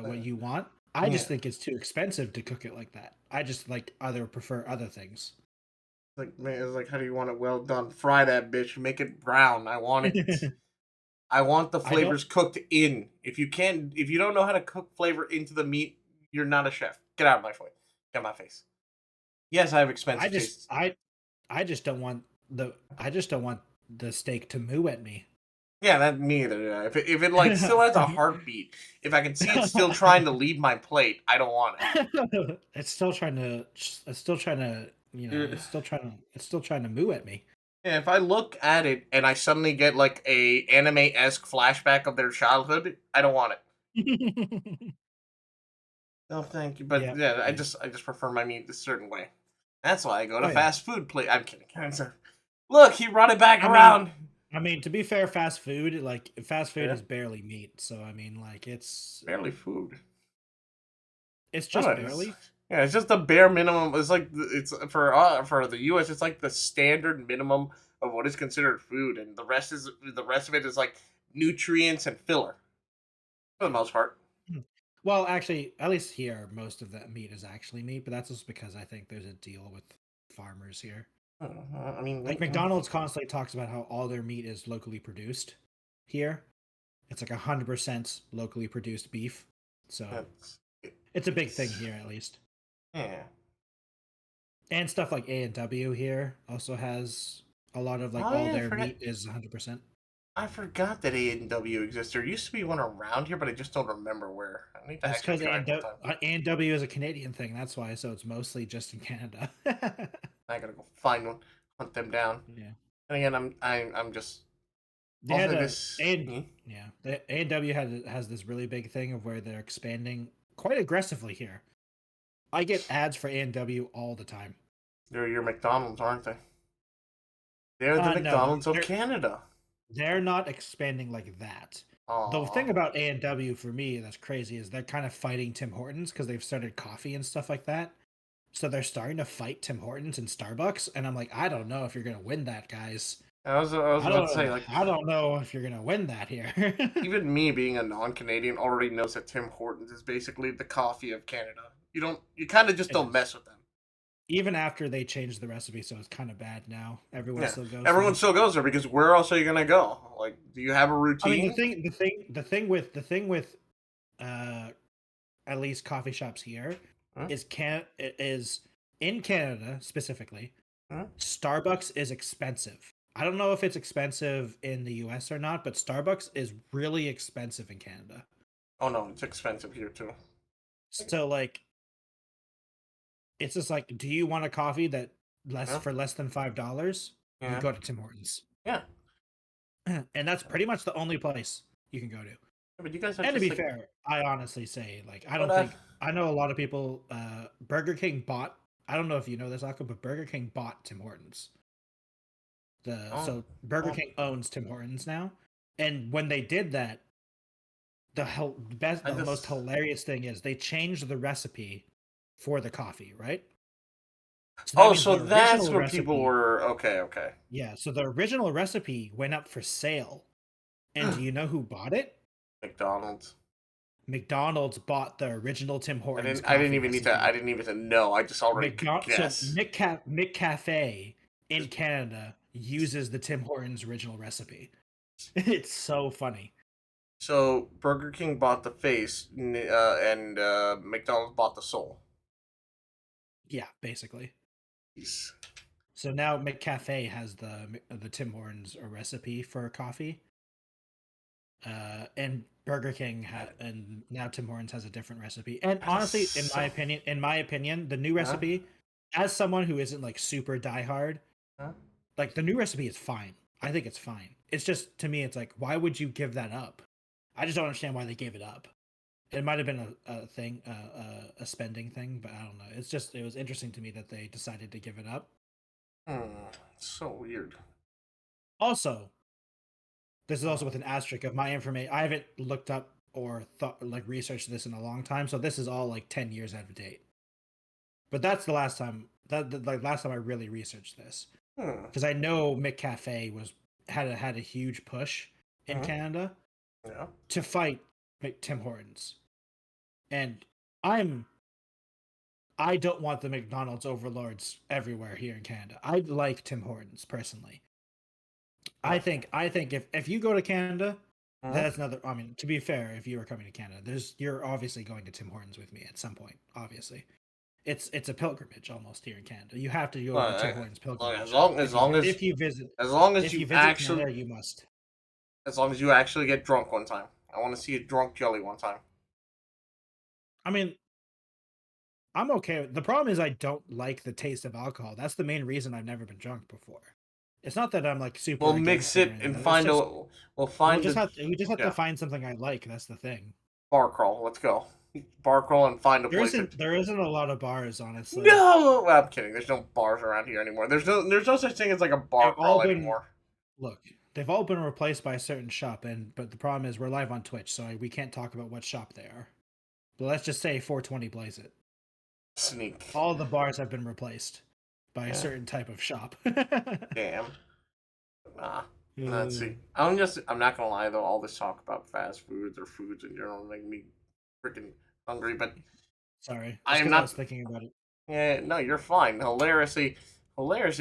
what Uh, you want. I just yeah, think it's too expensive to cook it like that. I just like other prefer other things. like man, it's like how do you want it well done? Fry that bitch. Make it brown. I want it. I want the I don't. flavors cooked in. If you don't know how to cook flavor into the meat, you're not a chef. Get out of my face. Get out of my face. Yes, I have I expensive just tastes. I just don't want I just don't want the steak to moo at me. Yeah, that me either. Yeah. If it like still has a heartbeat, if I can see it still trying to leave my plate, I don't want it's still trying to, you know, it. it's still trying to moo at me. Yeah, if I look at it and I suddenly get like a anime esque flashback of their childhood, I don't want it. No, thank you. But Yeah, yeah, yeah. I just prefer my meat a certain way. That's why I go to Oh yeah. fast food place. I'm kidding. Look, he brought it back I mean, around. to be fair, fast food Yeah, is barely meat. So I mean, like barely food. it's No, just barely. yeah, it's just the bare minimum. It's like it's for the U.S. It's like the standard minimum of what is considered food, and the rest of it is like nutrients and filler for the most part. Hmm. Well, actually, at least here, most of that meat is actually meat, but that's just because I think there's a deal with farmers here. I mean, Like McDonald's constantly talks about how all their meat is locally produced here. It's like 100% locally produced beef. So it's, it's a big thing it's here, at least. yeah. And stuff like A&W here also has a lot of like Oh all yeah, their meat is 100%. I forgot that A&W exists. There used to be one around here, but I just don't remember where. I need to That's actually because drive one time. A&W is a Canadian thing. That's why. So it's mostly just in Canada. I gotta go find one, hunt them down. Yeah. And again, I'm just They also had this. yeah, the A&W has this really big thing of where they're expanding quite aggressively here. I get ads for A&W all the time. They're your McDonald's, aren't they? They're the No, McDonald's of Canada. they're not expanding like that. The Aw. thing about A&W for me that's crazy is they're kind of fighting Tim Hortons because they've started coffee and stuff like that. So they're starting to fight Tim Hortons and Starbucks, and I'm like, I don't know if you're gonna win that, guys. I was about to say, like, I don't know if you're gonna win that here. even me being a non-Canadian already knows that Tim Hortons is basically the coffee of Canada. You kind of just It don't is. mess with them. Even after they changed the recipe, so it's kind of bad now. Everyone Yeah, still goes everyone there. still goes there because where else are you gonna go? Like, do you have a I mean, routine? the thing with uh at least coffee shops here Huh? is in Canada specifically. Huh? Starbucks is expensive. I don't know if it's expensive in the US or not, but Starbucks is really expensive in Canada. Oh no, it's expensive here too. So like it's just like, do you want a coffee that Yeah, less than $5? You yeah, go to Tim Hortons. yeah. And that's pretty much the only place you can go to. Yeah, but you guys are And to just be like, fair, I honestly say, like, I but don't think I know a lot of people. Burger King bought. I don't know if you know this, Akko, but Burger King bought Tim Hortons. The oh, So Burger oh, King owns Tim Hortons now, and when they did that, I the most just. hilarious thing is they changed the recipe for the coffee, right? So that Oh, means so the that's original where people recipe, were. Okay, okay. yeah. So the original recipe went up for sale, and do you know who bought it? McDonald's. McDonald's bought the original Tim Hortons I didn't coffee even need to. I recipe. didn't even to know. I just already could guess. McCafe in Just Canada uses the Tim Hortons original recipe. It's so funny. so Burger King bought the face, and McDonald's bought the soul. Yeah, basically. Jeez. So now McCafe has the Tim Hortons recipe for coffee, and That- and now Tim Hortons has a different recipe. And that is honestly, so. in my opinion, the new Huh? recipe, as someone who isn't like super diehard, Huh? like the new recipe is fine. I think it's fine. It's just to me, it's like, why would you give that up? I just don't understand why they gave it up. It might have been a thing, a spending thing, but I don't know. It was interesting to me that they decided to give it up. So weird. Also, this is also Hmm. with an asterisk of my information. I haven't looked up or thought like researched this in a long time, so this is all like 10 years out of date. But that's the last time like last time I really researched this Hmm. because I know McCafe had a huge push in Hmm. Canada Yeah. to fight Tim Hortons, and I'm I don't want the McDonald's overlords everywhere here in Canada. I like Tim Hortons personally. Hmm. I think if you go to Canada, Hmm. that's another. I mean, to be fair, if you are coming to Canada, you're obviously going to Tim Hortons with me at some point. Obviously, it's a pilgrimage almost here in Canada. You have to go to the Tim Hortons pilgrimage As long as if you you visit actually Canada. You must. as long as you actually get drunk one time. I want to see a drunk jelly one time. I mean, I'm okay. The problem is I don't like the taste of alcohol. That's the main reason I've never been drunk before. It's not that I'm like We'll super mix against it or it anything. and It's find just a. We'll find the. we just have to Yeah, find something I like. That's the thing. bar crawl. Let's go. Bar crawl and find a place. There isn't a lot of bars, honestly. No, well, I'm kidding. There's no bars around here anymore. There's no such thing as like a bar They've all crawl been anymore. look. They've all been replaced by a certain shop, and but the problem is we're live on Twitch, so we can't talk about what shop they are. But let's just say 420 Blaze It. Sneak. All the bars have been replaced by a Yeah. certain type of shop. Damn. Nah. Let's Uh, see. I'm not gonna lie though. All this talk about fast foods or foods in general make me freaking hungry. But Sorry, I just am because I was not. thinking about it. Yeah, no, you're fine. Hilariously,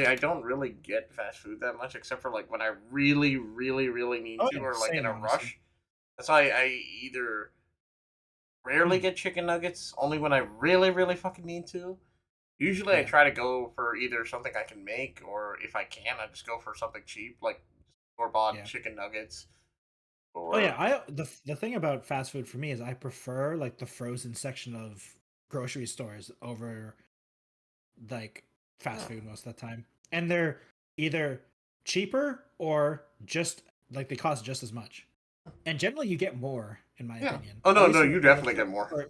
I don't really get fast food that much, except for like when I really, really, really need Oh to, yeah, or like in same a honestly. rush. That's why I either rarely Hmm. get chicken nuggets, only when I really, really fucking need to. Usually, I Yeah. try to go for either something I can make, or if I can, I just go for something cheap, like store bought Yeah. chicken nuggets. Oh yeah, Or the thing about fast food for me is I prefer like the frozen section of grocery stores over like fast yeah, food most of the time. And they're either cheaper or just like they cost just as much. And generally you get more in my yeah. opinion. Oh At no, least no, you definitely get more.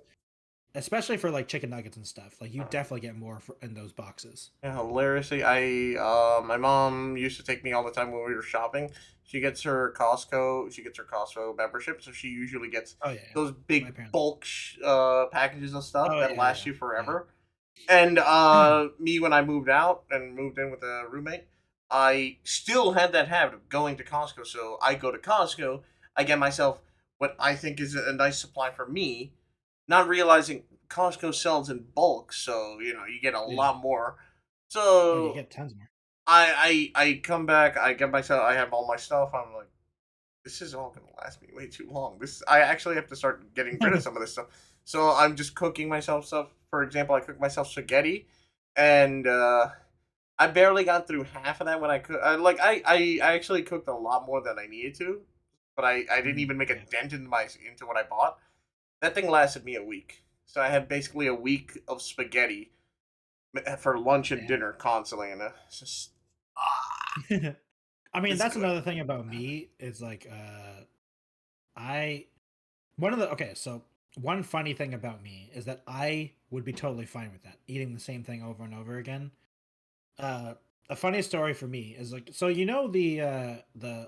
especially for like chicken nuggets and stuff. Like you Uh, definitely get more in those boxes. Yeah, hilariously, my mom used to take me all the time when we were shopping. She gets her Costco membership, so she usually gets Oh yeah, yeah. those My big parents. bulk packages of stuff Oh that yeah, last yeah. you Yeah. forever. And Yeah. me, when I moved out and moved in with a roommate, I still had that habit of going to Costco. So I go to Costco, I get myself what I think is a nice supply for me, not realizing Costco sells in bulk, so you get a Yeah. lot more. Oh, you So get tons more. I come back, I get myself, I have all my stuff. I'm like, this is all gonna last me way too long. I actually have to start getting rid of some of this stuff. So I'm just cooking myself stuff. For example, I cook myself spaghetti, and I barely got through half of that when I cook. I actually cooked a lot more than I needed to, but I didn't Mhm. even make a Yeah. dent into what I bought. That thing lasted me a week. So I had basically a week of spaghetti for lunch and Damn. dinner constantly, and it's just ah, I mean, it's that's good. another thing about me is like I one of the okay, so one funny thing about me is that I would be totally fine with that, eating the same thing over and over again. Uh a funny story for me is like so you know the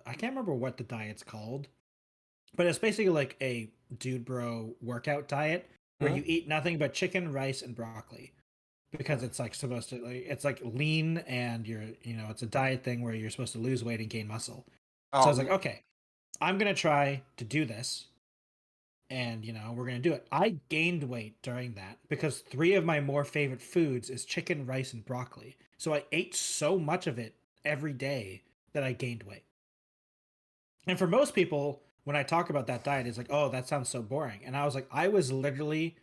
I can't remember what the diet's called, but it's basically like a dude bro workout diet where Hmm? you eat nothing but chicken, rice, and broccoli because it's like supposed to like it's like lean and it's a diet thing where you're supposed to lose weight and gain muscle. So I was like, Um, okay, I'm gonna try to do this and we're gonna do it. I gained weight during that because three of my more favorite foods is chicken, rice, and broccoli. So I ate so much of it every day that I gained weight. And for most people, when I talk about that diet, it's like, oh, that sounds so boring. And I was like, I was literally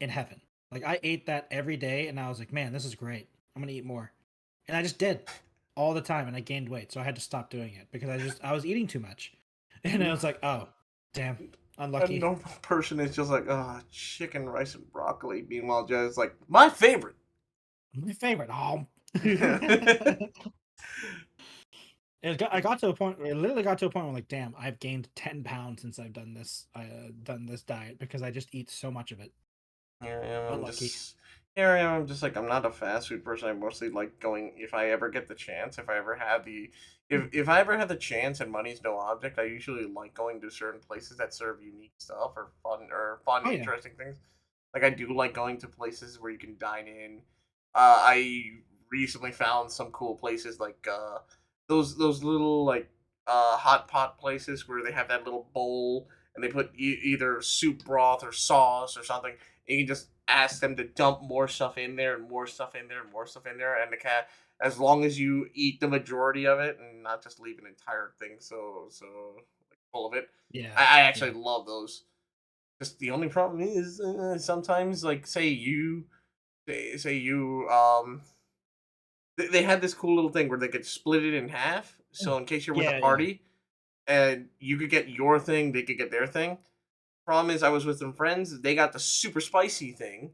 in heaven. Like I ate that every day, and I was like, man, this is great. I'm gonna eat more, and I just did all the time, and I gained weight. So I had to stop doing it because I was eating too much, and I was like, oh, damn, a unlucky. normal person is just like, chicken, rice, and broccoli. Meanwhile, Joe's like, my favorite. My favorite. Oh. Yeah, I got to a point. It literally got to a point where, like, damn, I've gained 10 pounds since I've done this. Done this diet because I just eat so much of it. here I am. Unlucky. I'm just like, I'm not a fast food person. I mostly like going, if I ever get the chance, if I ever have the, Hmm. if I ever have the chance and money's no object, I usually like going to certain places that serve unique stuff or fun, Oh yeah, interesting things. Like I do like going to places where you can dine in. I recently found some cool places like those little like hot pot places where they have that little bowl and they put either soup broth or sauce or something. And you can just ask them to dump more stuff in there and more stuff in there and more stuff in there, and the cat, as long as you eat the majority of it and not just leave an entire thing like full of it. yeah, I actually yeah. love those. Just the only problem is sometimes, like, say you they had this cool little thing where they could split it in half. Mm. So in case you're with a Yeah, yeah. party, and you could get your thing, they could get their thing. Problem is, I was with some friends. They got the super spicy thing,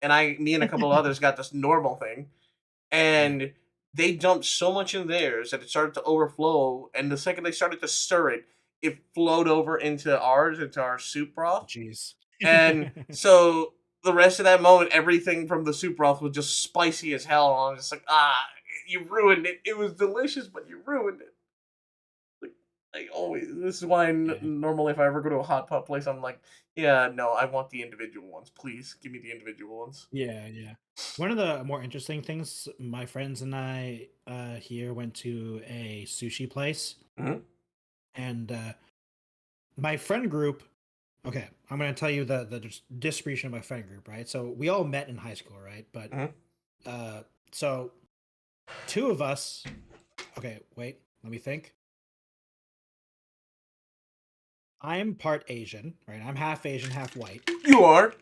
and me and a couple others got this normal thing. Yeah. And they dumped so much in theirs that it started to overflow, and the second they started to stir it, it flowed over into ours, into our soup Oh, broth. jeez. And so the rest of that moment, everything from the soup broth was just spicy as hell. And I'm just like, you ruined it. It was delicious, but you ruined it. Like, I always. This is why Yeah. normally, if I ever go to a hot pot place, I'm like, yeah, no, I want the individual ones. Please give me the individual ones. Yeah, yeah. One of the more interesting things, my friends and I here went to a sushi place, Hmm. and my friend group. Okay, I'm gonna tell you the distribution of my friend group, right? So we all met in high school, right? But Hmm. uh, so two of us. Okay, wait, let me think. I'm part Asian, right? I'm half Asian, half white. You are.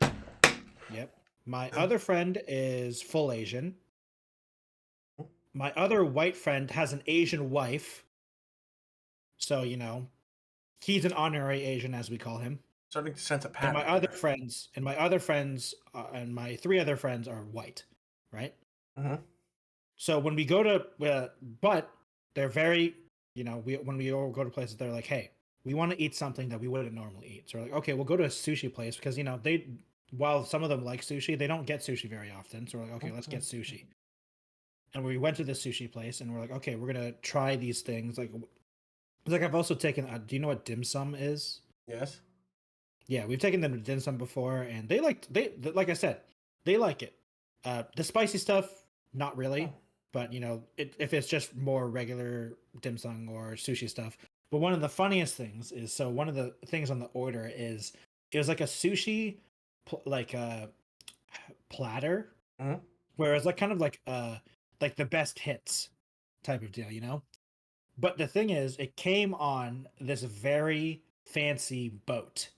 Yep. My other friend is full Asian. My other white friend has an Asian wife, so he's an honorary Asian, as we call him. Starting to sense a And my pattern other here. friends, and my other friends, and my three other friends are white, right? Hmm. So when we go to, but they're very, we when we all go to places, they're like, hey, we want to eat something that we wouldn't normally eat. So we're like, okay, we'll go to a sushi place because while some of them like sushi, they don't get sushi very often. So we're like, okay, let's get sushi. And we went to this sushi place, and we're like, okay, we're gonna try these things. Like I've also taken. Do you know what dim sum is? Yes. Yeah, we've taken them to dim sum before, and like I said, they like it. The spicy stuff, not really, but if it's just more regular dim sum or sushi stuff. But one of the funniest things is, so one of the things on the order is, it was like a sushi, like a platter, Hmm. where it's like kind of like the best hits type of deal. But the thing is, it came on this very fancy boat.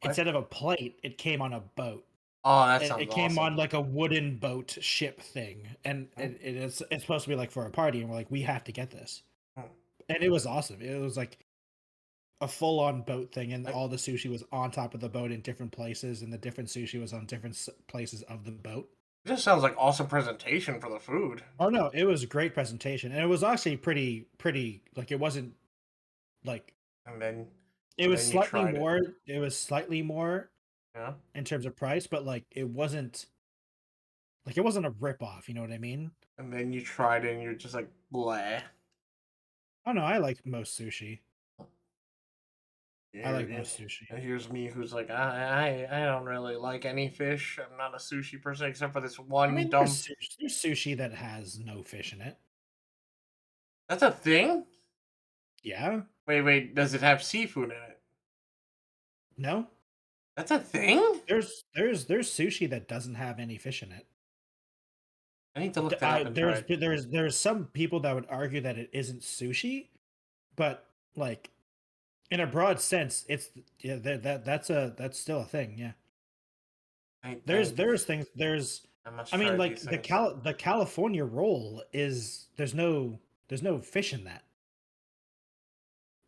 What? Instead of a plate, it came on a boat. Oh, that It sounds came on awesome. like a wooden boat ship thing, and Hmm. it's supposed to be like for a party, and we're like, we have to get this, Hmm. and it was awesome. It was like a full on boat thing, and Like, all the sushi was on top of the boat in different places, and the different sushi was on different places of the boat. it just sounds like awesome presentation for the food. Oh no, it was a great presentation, and it was actually pretty. Like it wasn't like And then, it and was then you slightly tried it. more. It was slightly more Yeah. in terms of price, but it wasn't a rip off. You know what I mean? And then you tried it, and you're just like, blah. Oh no, I like most sushi. I Here, like most sushi. and here's me, who's like, I don't really like any fish. I'm not a sushi person except for this I one mean, dumb. there's sushi that has no fish in it. That's a thing. Yeah? Wait. Does it have seafood in it? No? That's a thing. There's sushi that doesn't have any fish in it. I need to look that I up and try it. there's some people that would argue that it isn't sushi, but like in a broad sense, it's yeah that's still a thing. Yeah. There's things I must I mean try like these things. the California roll is there's no fish in that.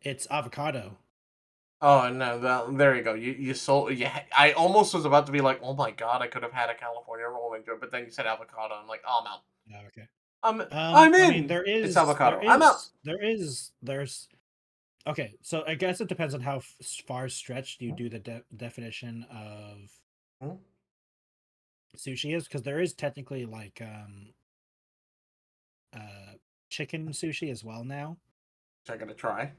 It's avocado. Oh no, there you go. You sold. Yeah, I almost was about to be like, oh my god, I could have had a California roll and enjoy, but then you said avocado. I'm like, oh, I'm out. Oh, okay. I'm I mean, in. there It's is, there avocado. I'm out. is, there is, there's. Okay, so I guess it depends on how far stretched you Hmm? do the definition of Hmm? sushi is, because there is technically like uh chicken sushi as well now. Which I gotta try.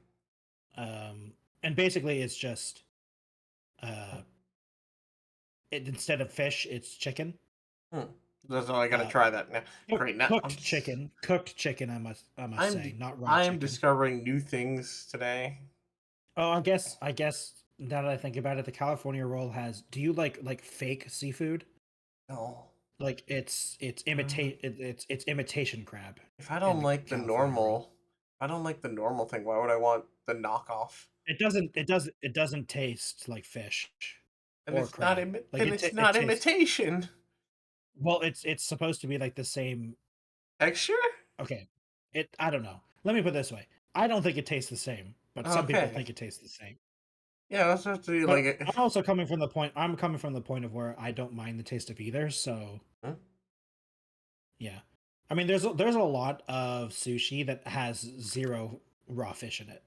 And basically it's just uh instead of fish, it's chicken. Hmm. That's all I gotta Uh, try that now. Great. Now cooked chicken. I must say, not raw I am chicken. discovering new things today. Oh, I guess now that I think about it, the California roll has. Do you like fake seafood? No. Like it's Uh, it's imitation crab if I in don't the like the California roll. normal, if I don't like the normal thing, why would I want the knockoff? It doesn't taste like fish And or crab. Like then it's not it tastes. imitation. Well, it's supposed to be like the same. Texture? Okay, I don't know. Let me put it this way. I don't think it tastes the same, but some people Okay. think it tastes the same. Yeah, that's supposed to be like But it. I'm also coming from the point. I'm coming from the point of where I don't mind the taste of either. So Hmm? yeah. I mean, there's a lot of sushi that has zero raw fish in it.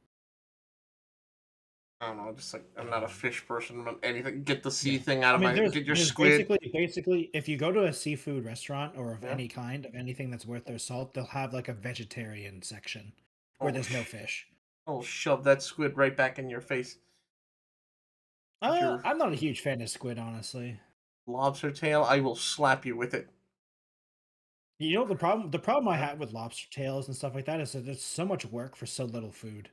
I don't know. Just like I'm not a fish person, but anything get the sea Yeah. thing out I of mean, my. there's Get your there's squid. basically if you go to a seafood restaurant or of Yeah. any kind of anything that's worth their salt, they'll have like a vegetarian section where Oh, there's no fish. I'll shove that squid right back in your face. With your I'm not a huge fan of squid, honestly. lobster tail, I will slap you with it. You know the problem I Huh? have with lobster tails and stuff like that is that there's so much work for so little food.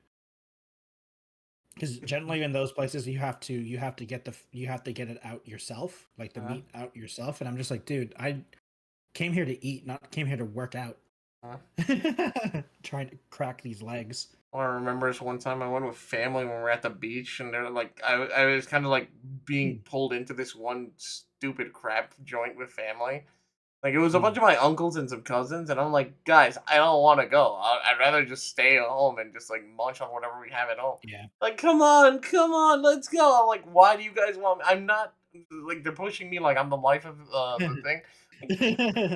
Because generally in those places you have to get you have to get it out yourself, like the Huh? meat out yourself. And I'm just like, dude, I came here to eat, not came here to work out. Huh? Trying to crack these legs. All I remember is one time I went with family when we were at the beach, and they're like, I was kind of like being Hmm, pulled into this one stupid crab joint with family. Like it was a bunch hmm. of my uncles and some cousins, and I'm like, guys, I don't want to go. I'd rather just stay at home and just like munch on whatever we have at home. Yeah. Like, come on, let's go. I'm like, why do you guys want me? I'm not like they're pushing me like I'm the life of the thing. Like,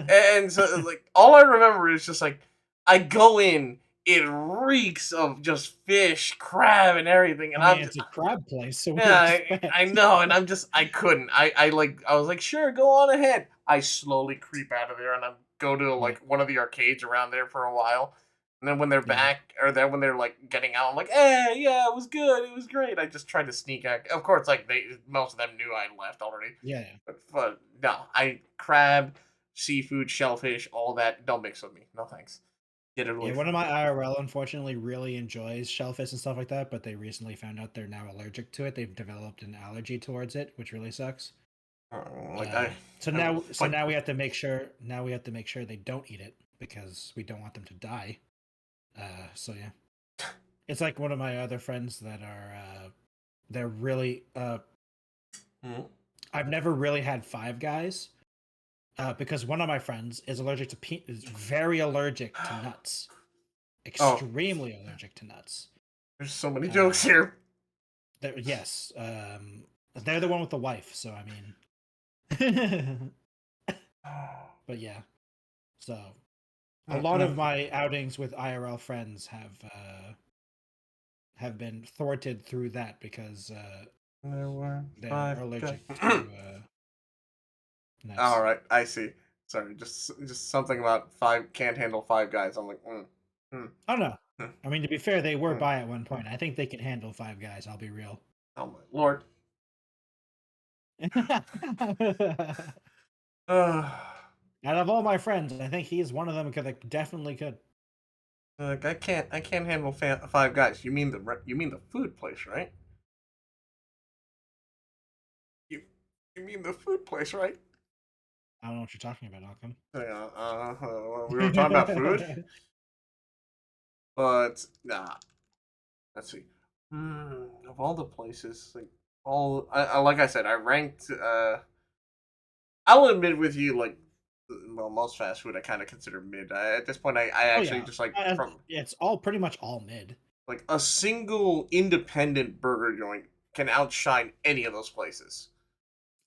and so like all I remember is just like I go in, it reeks of just fish, crab, and everything, and I mean, I'm it's a crab place, so what do yeah, you I expect? know, and I'm just I couldn't. I was like, sure, go on ahead. I slowly creep out of there and I go to Yeah, like one of the arcades around there for a while. And then when they're yeah, back or then when they're like getting out, I'm like, hey, yeah, it was good, it was great. I just tried to sneak out. Of course, like they most of them knew I left already. yeah. But no, I crab, seafood, shellfish, all that. Don't mix with me. No thanks. Get it Yeah, away one from of me. my IRL unfortunately really enjoys shellfish and stuff like that, but they recently found out they're now allergic to it. They've developed an allergy towards it, which really sucks. Like I, So I will now fight. we have to make sure they don't eat it because we don't want them to die. So yeah, it's like one of my other friends that are they're really Mhm. I've never really had Five Guys because one of my friends is allergic to is very allergic to nuts, Oh, extremely allergic to nuts. there's so many jokes Uh, here. yes, they're the one with the wife, so I mean, but yeah, so a lot of Mm-mm. my outings with IRL friends have been thwarted through that because There were they're five guys. allergic to All nuts. right, I see. Sorry, just something about five can't handle five guys. I'm like, mm, Oh no, mm, I mean to be fair, they were mm. by at one point. I think they can handle Five Guys. I'll be real. Oh my lord. Out of all my friends, I think he's one of them because I definitely could. Like I can't handle five guys. You mean you mean the food place, right? You you mean the food place, right? I don't know what you're talking about, Malcolm. Yeah, we were talking about food, but nah. Let's see. Of all the places, like like I said, I ranked. I'll admit with you, like, well, most fast food I kind of consider mid. At this point, I Oh actually yeah, just like from it's all pretty much all mid. like a single independent burger joint can outshine any of those places.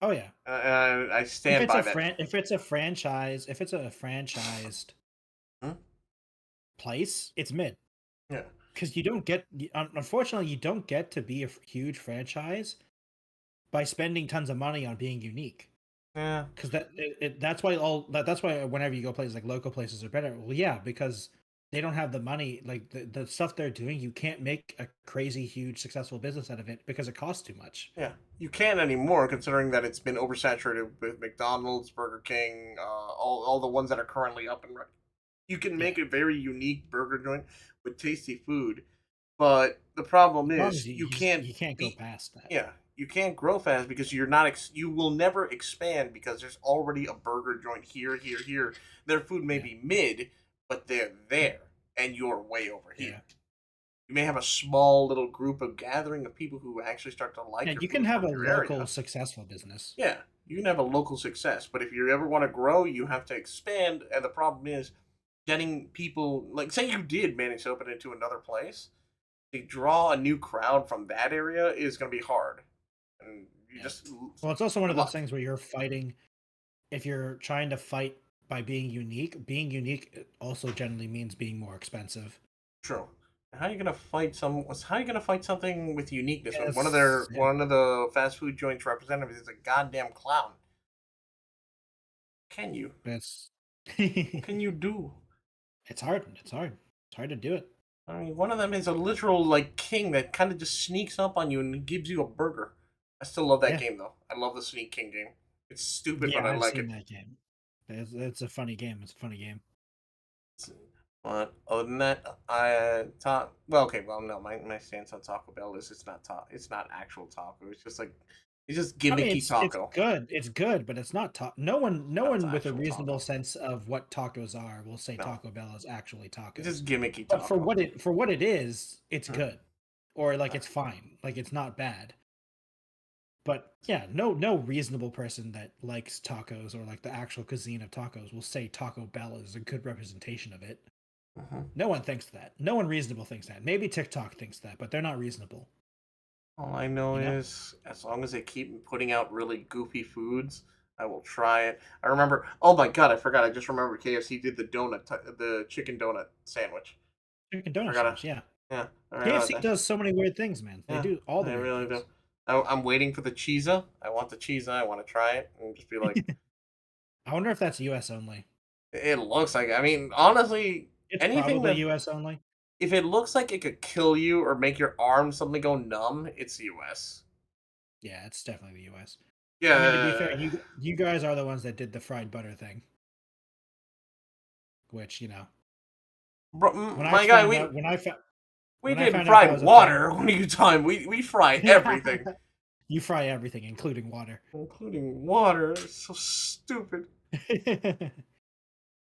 Oh yeah. And I stand by that. If it's a franchise, if it's a franchised Hmm? place, it's mid Yeah, because unfortunately you don't get to be a huge franchise by spending tons of money on being unique. yeah, Because that's why whenever you go places like local places are better. Well, yeah, because they don't have the money like the stuff they're doing. You can't make a crazy huge successful business out of it because it costs too much. yeah. You can't anymore, considering that it's been oversaturated with McDonald's, Burger King, all the ones that are currently up and running. You can Yeah, make a very unique burger joint with tasty food, but the problem the problem is is you can't you can't go be past that. yeah, you can't grow fast because you're not you will never expand because there's already a burger joint here. Their food may Yeah, be mid, but they're there and you're way over here. yeah, You may have a small little group of gathering of people who actually start to yeah. like your You can food have from a your local area. successful business. Yeah, you can have a local success, but if you ever want to grow, you have to expand. And the problem is getting people, like, say you did manage to open it to another place, to draw a new crowd from that area is going to be hard. And you Yeah. just, Well, it's also one good of those luck. things where you're fighting if you're trying to fight by being unique also generally means being more expensive. True. How are you gonna fight some? How are you gonna fight something with uniqueness when Yes. Yeah. one of the fast food joints representatives is a goddamn clown? Can you? It's What can you do? it's hard. It's hard. It's hard to do it. I mean, one of them is a literal like king that kind of just sneaks up on you and gives you a burger. I still love that Yeah. game though. I love the Sneak King game. It's stupid, but Yeah, I I've like seen it. that game. It's a funny game. It's a funny game. But other than that, I talk. Well, okay. Well, no, my stance on Taco Bell is it's not actual taco. It's just like it's just I mean, gimmicky it's taco. good. It's good, but it's not no That's one with a actual reasonable taco. sense of what tacos are will say No, Taco Bell is actually it's tacos. just gimmicky But taco. for what it is, it's Hmm. good. Or like Uh, it's fine. Like it's not bad. But yeah, no reasonable person that likes tacos or like the actual cuisine of tacos will say Taco Bell is a good representation of it. mhm. No one thinks that. No one reasonable thinks that. Maybe TikTok thinks that, but they're not reasonable. All I know You know? is, as long as they keep putting out really goofy foods, I will try it. I remember. Oh my god, I forgot. I just remembered KFC did the chicken donut sandwich. Chicken I donut forgot. sandwich, yeah. Yeah, I forgot about KFC that. does so many weird things, man. They Yeah, do all the I weird really do. things. I'm waiting for the cheesa. I want the cheesa. I want to try it and just be like, I wonder if that's US only. it looks like. I mean, honestly, It's anything probably that US only. if it looks like it could kill you or make your arm suddenly go numb, it's US. Yeah, it's definitely the US. I mean, to be fair, Yeah, you guys are the ones that did the fried butter thing, which, bro, when I my guy, found out we when I didn't found out fry that was a thing, water. What are you time? We fry yeah, everything, you fry everything, including water. including water. It's so stupid.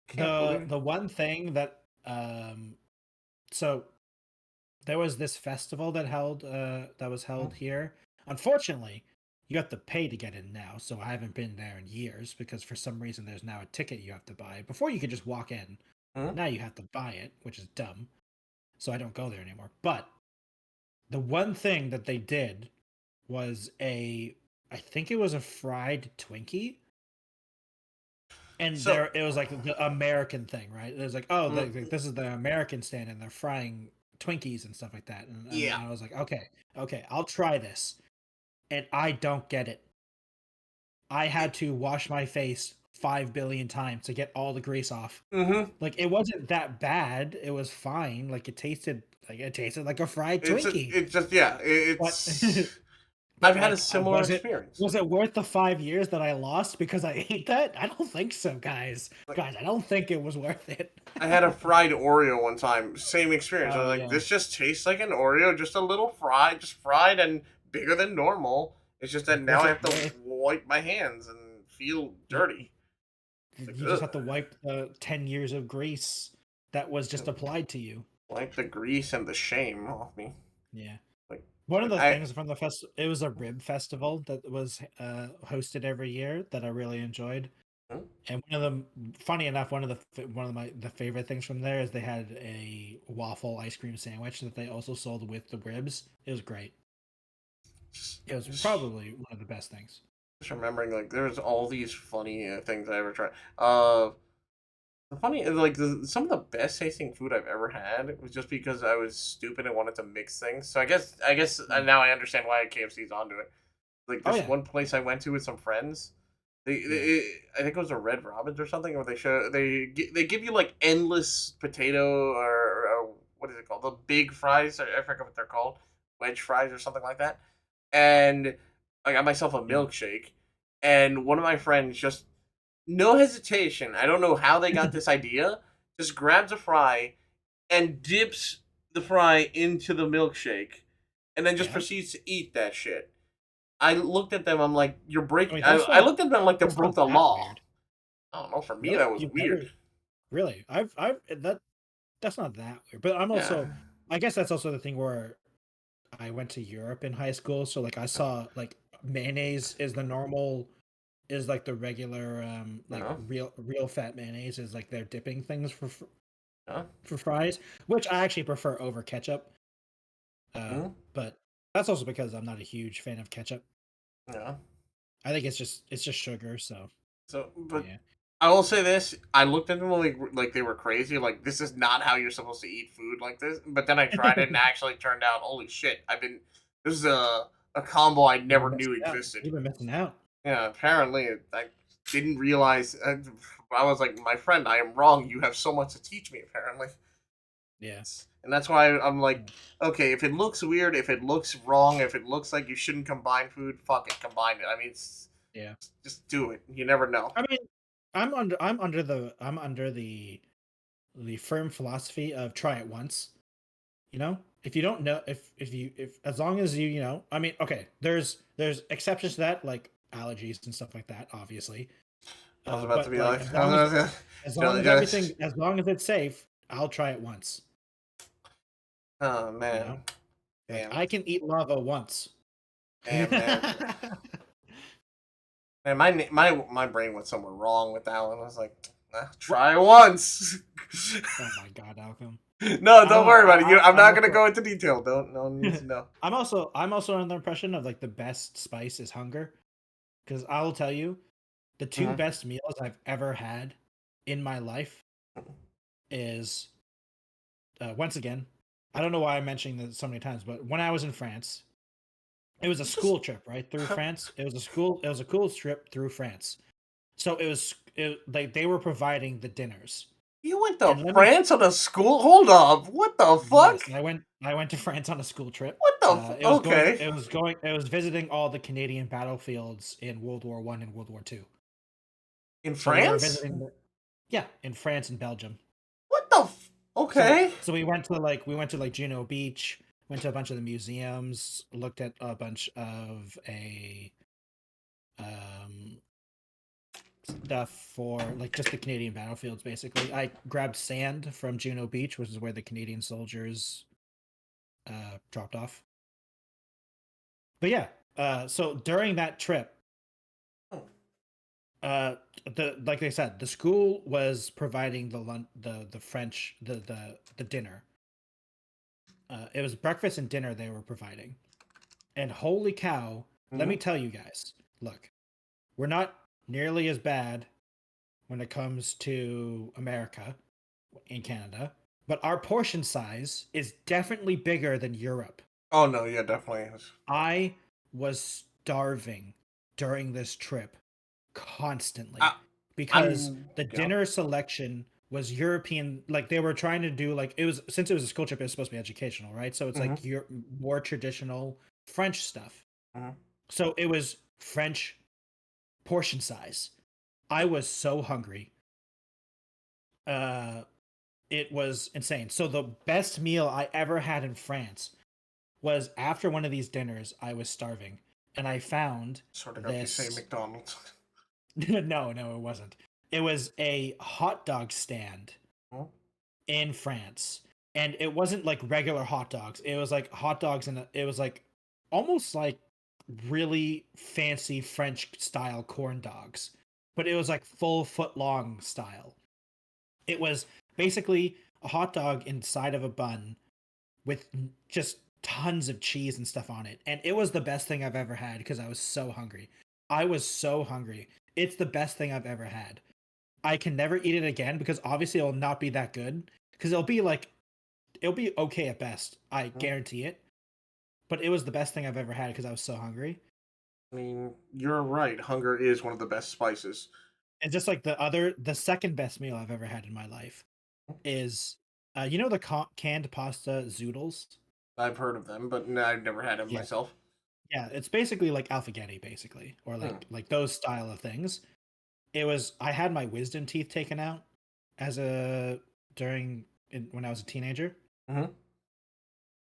Can't believe it. The one thing that so there was this festival that was Hmm? held here. Unfortunately, you have to pay to get in now, so I haven't been there in years because for some reason there's now a ticket you have to buy. Before you could just walk in. Hmm? Now you have to buy it, which is dumb. So I don't go there anymore. But the one thing that they did was I think it was a fried Twinkie, and So, there it was like the American thing, right? It was like, oh, mm, this is the American stand, and they're frying Twinkies and stuff like that. And yeah. I was like, okay, I'll try this, and I don't get it. I had to wash my face 5 billion times to get all the grease off. Mm-hmm. Like it wasn't that bad. It was fine. Like it tasted like a fried Twinkie. It's just yeah. But It's I've but had a like similar experience. was it worth the 5 years that I lost because I ate that? I don't think so, guys. Like Guys, I don't think it was worth it. I had a fried Oreo one time. Same experience. I Oh was like, yeah. this just tastes like an Oreo, just a little fried, just fried and bigger than normal. It's just that Like now was I it have to wipe my hands and feel you, dirty. It's like, you just ugh. have to wipe the 10 years of grease that was just applied to you. Wipe the grease and the shame off me. Yeah. Like, One of like the I. things from the it was a rib festival that was hosted every year that I really enjoyed. Hmm? And one of them, funny enough, one of my the favorite things from there is they had a waffle ice cream sandwich that they also sold with the ribs. It was great. Just, It was just, probably one of the best things. just remembering, like, there was all these funny things I ever tried. The funny, like some of the best tasting food I've ever had was just because I was stupid and wanted to mix things. So I guess Mm. now I understand why KFC's onto it. Like Oh this yeah, one place I went to with some friends. yeah. I think it was a Red Robins or something, where they give you like endless potato or what is it called? The big fries. I forget what they're called, wedge fries or something like that. And I got myself a Yeah. milkshake, and one of my friends just no hesitation. I don't know how they got this idea. Just grabs a fry and dips the fry into the milkshake, and then just Yeah. proceeds to eat that shit. I looked at them. I'm like, "You're I breaking." mean, I looked at them like they that's broke not the that law. weird. I don't know. For me, Really? that was You've weird. never really? I've that's not that weird. But I'm Yeah. also I guess that's also the thing where I went to Europe in high school, so like I saw like mayonnaise is the normal is like the regular like No. real fat mayonnaise is like they're dipping things No. for fries, which I actually prefer over ketchup. Mm, But that's also because I'm not a huge fan of ketchup. yeah. I think it's just sugar, so So, but yeah. I will say this: I looked at them like they were crazy. Like this is not how you're supposed to eat food like this. But then I tried it and it actually turned out, holy shit! This is a combo I You've been never knew missing out. existed. You've been missing out. Yeah, apparently I didn't realize. I was like, my friend, I am wrong. You have so much to teach me. Apparently, Yeah. and that's why I'm Yeah. like, okay, if it looks weird, if it looks wrong, if it looks like you shouldn't combine food, fuck it, combine it. I mean, Yeah. just do it. You never know. I mean, I'm under the firm philosophy of try it once. You know, if you don't know, if you if as long as you know, I mean, okay, there's exceptions to that, like allergies and stuff like that, obviously. I was about to But be like like, just, as long as it's safe, I'll try it once. oh You man, know, like damn, I can eat lava once. damn man. Man, my brain went somewhere wrong with that one. I was like, What? try once. Oh my god, Malcolm. No, I don't don't know. worry about it. I'm I'm not gonna also go into detail. Don't no one needs to know. I'm also under the impression of like the best spice is hunger. Because I will tell you, the two Mhm. best meals I've ever had in my life is once again, I don't know why I'm mentioning this so many times, but when I was in France, it was a Just school trip, right? Through France. It was a cool trip through France. So like they were providing the dinners. you went to And let me France on a school. Hold up, what the fuck? yes, I went to France on a school trip. What the okay? It was visiting all the Canadian battlefields in World War I and World War II. In So we were France? visiting yeah, in France and Belgium. What the okay? So we went to like Juno Beach, went to a bunch of the museums, looked at a bunch of a um stuff for like just the Canadian battlefields basically. I grabbed sand from Juno Beach, which is where the Canadian soldiers dropped off. But yeah, so during that trip, Oh, uh the like they said, the school was providing the French the dinner. It was breakfast and dinner they were providing. And holy cow, let mhm. me tell you guys, look, we're not nearly as bad when it comes to America in Canada, but our portion size is definitely bigger than Europe. Oh no, yeah, definitely is. I was starving during this trip I, constantly because I'm the yeah. dinner selection was European. Like they were trying to do like it was since it was a school trip, it was supposed to be educational, right? So it's Mm-hmm, like your more traditional French stuff. mm-hmm. So it was French portion size. I was so hungry. Uh it was insane. So the best meal I ever had in France was after one of these dinners. I was starving and I found Sort of got you say this McDonald's. no, it wasn't. It was a hot dog stand Hmm? in France. And it wasn't like regular hot dogs. It was like hot dogs and it was like almost like really fancy French style corn dogs. But it was like full foot long style. It was basically a hot dog inside of a bun with just tons of cheese and stuff on it. And it was the best thing I've ever had because I was so hungry. I was so hungry. It's the best thing I've ever had. I can never eat it again because obviously it'll not be that good. Because it'll be okay at best. I Hmm? guarantee it. But it was the best thing I've ever had because I was so hungry. I mean, you're right. Hunger is one of the best spices. And just like the second best meal I've ever had in my life is, you know, the canned pasta zoodles. I've heard of them, but I've never had them Yeah, myself. yeah, it's basically like alfaghetti, basically, or Hmm. like those style of things. It was I had my wisdom teeth taken out as a when I was a teenager, Mm-hmm.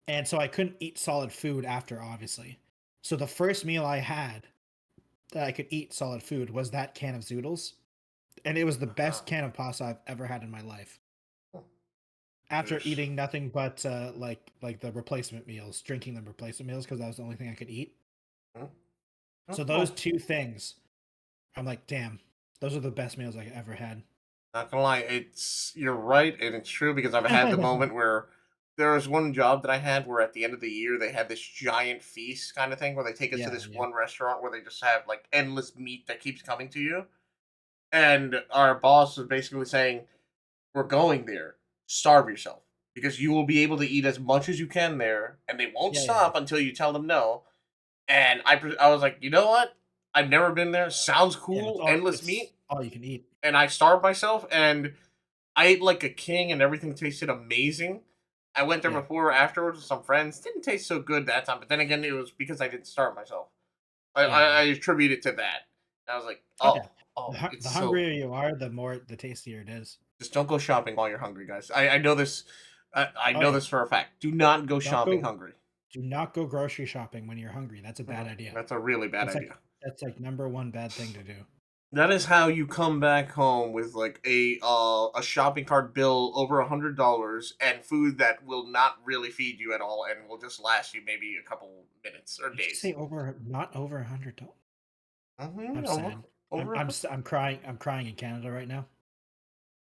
and so I couldn't eat solid food after, obviously. So the first meal I had that I could eat solid food was that can of zoodles, and it was the best can of pasta I've ever had in my life. After There's, eating nothing but like the replacement meals, drinking the replacement meals because that was the only thing I could eat. hmm? So Oh, those two things, I'm like, damn, those are the best meals I ever had. not gonna lie, you're right and it's true because I've had the moment where there was one job that I had where at the end of the year they had this giant feast kind of thing where they take us to Yeah, this yeah, one restaurant where they just have like endless meat that keeps coming to you. and our boss was basically saying, "We're going there. Starve yourself because you will be able to eat as much as you can there, and they won't Yeah, yeah, yeah. stop until you tell them no." And I was like, you know what? I've never been there. Sounds Yeah, cool. Endless it's meat, all you can eat. and I starved myself, and I ate like a king, and everything tasted amazing. I went there Yeah. before or afterwards with some friends. Didn't taste so good that time, but then again, it was because I didn't starve myself. Yeah, I yeah. attribute it to that. I was like, Oh, yeah. oh, it's The so. hungrier you are, the tastier it is. Just don't go shopping while you're hungry, guys. I know this. I Oh, know yeah. this for a fact. Do not go Don't shopping go hungry. do not go grocery shopping when you're hungry. That's a bad idea. That's a really bad That's like idea. that's like number one bad thing to do. That is how you come back home with like a shopping cart bill over $100 and food that will not really feed you at all and will just last you maybe a couple minutes or Did you days. say not over $100? I'm Over sad. over. I'm crying. I'm crying in Canada right now.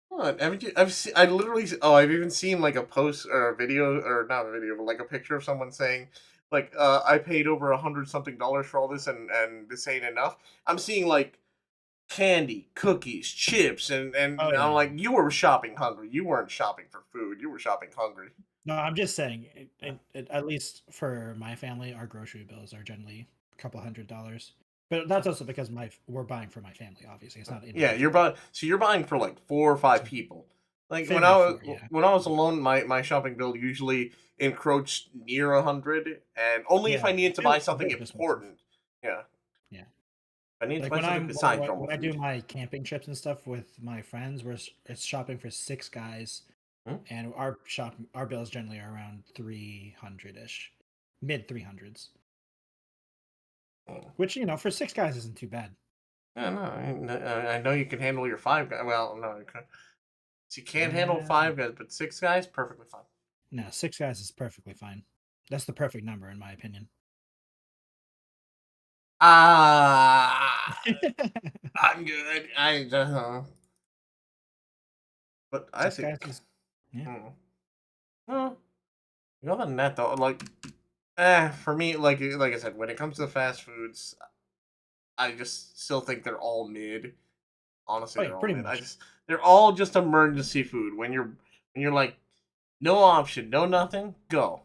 What? Haven't you? I've seen. I literally. Oh, I've even seen like a post or a video or not a video, but like a picture of someone saying, like, I paid over 100 something dollars for all this, and this ain't enough. I'm seeing like candy, cookies, chips, and Oh, I'm yeah. like, you were shopping hungry. You weren't shopping for food. You were shopping hungry. No, I'm just saying, at least for my family, our grocery bills are generally a couple $100. But that's also because we're buying for my family. Obviously, it's not Yeah, you're individual. buying. So you're buying for like 4 or 5 So people. Like family of four, yeah. when I was alone, my shopping bill usually encroached near 100, and only if Yeah, I needed to buy something they're expensive. important. Yeah, Yeah. I need to Like buy something besides normal when I do food. my camping trips and stuff with my friends, it's shopping for six guys, Hmm? and our bills generally are around 300 ish, mid 300s, Oh. which for six guys isn't too bad. Yeah, no, I know you can handle your 5 guys. Well, no, you can't handle Yeah, 5 guys, but 6 guys, perfectly fine. no, six guys is perfectly fine. That's the perfect number in my opinion. Ah, I'm good. But I Six guys think, is yeah. hmm, well, other than that though, like, for me, like I said, when it comes to fast foods, I just still think they're all mid. Honestly, Oh yeah, they're all pretty mid. much. They're all just emergency food. When you're like no option, no nothing, go.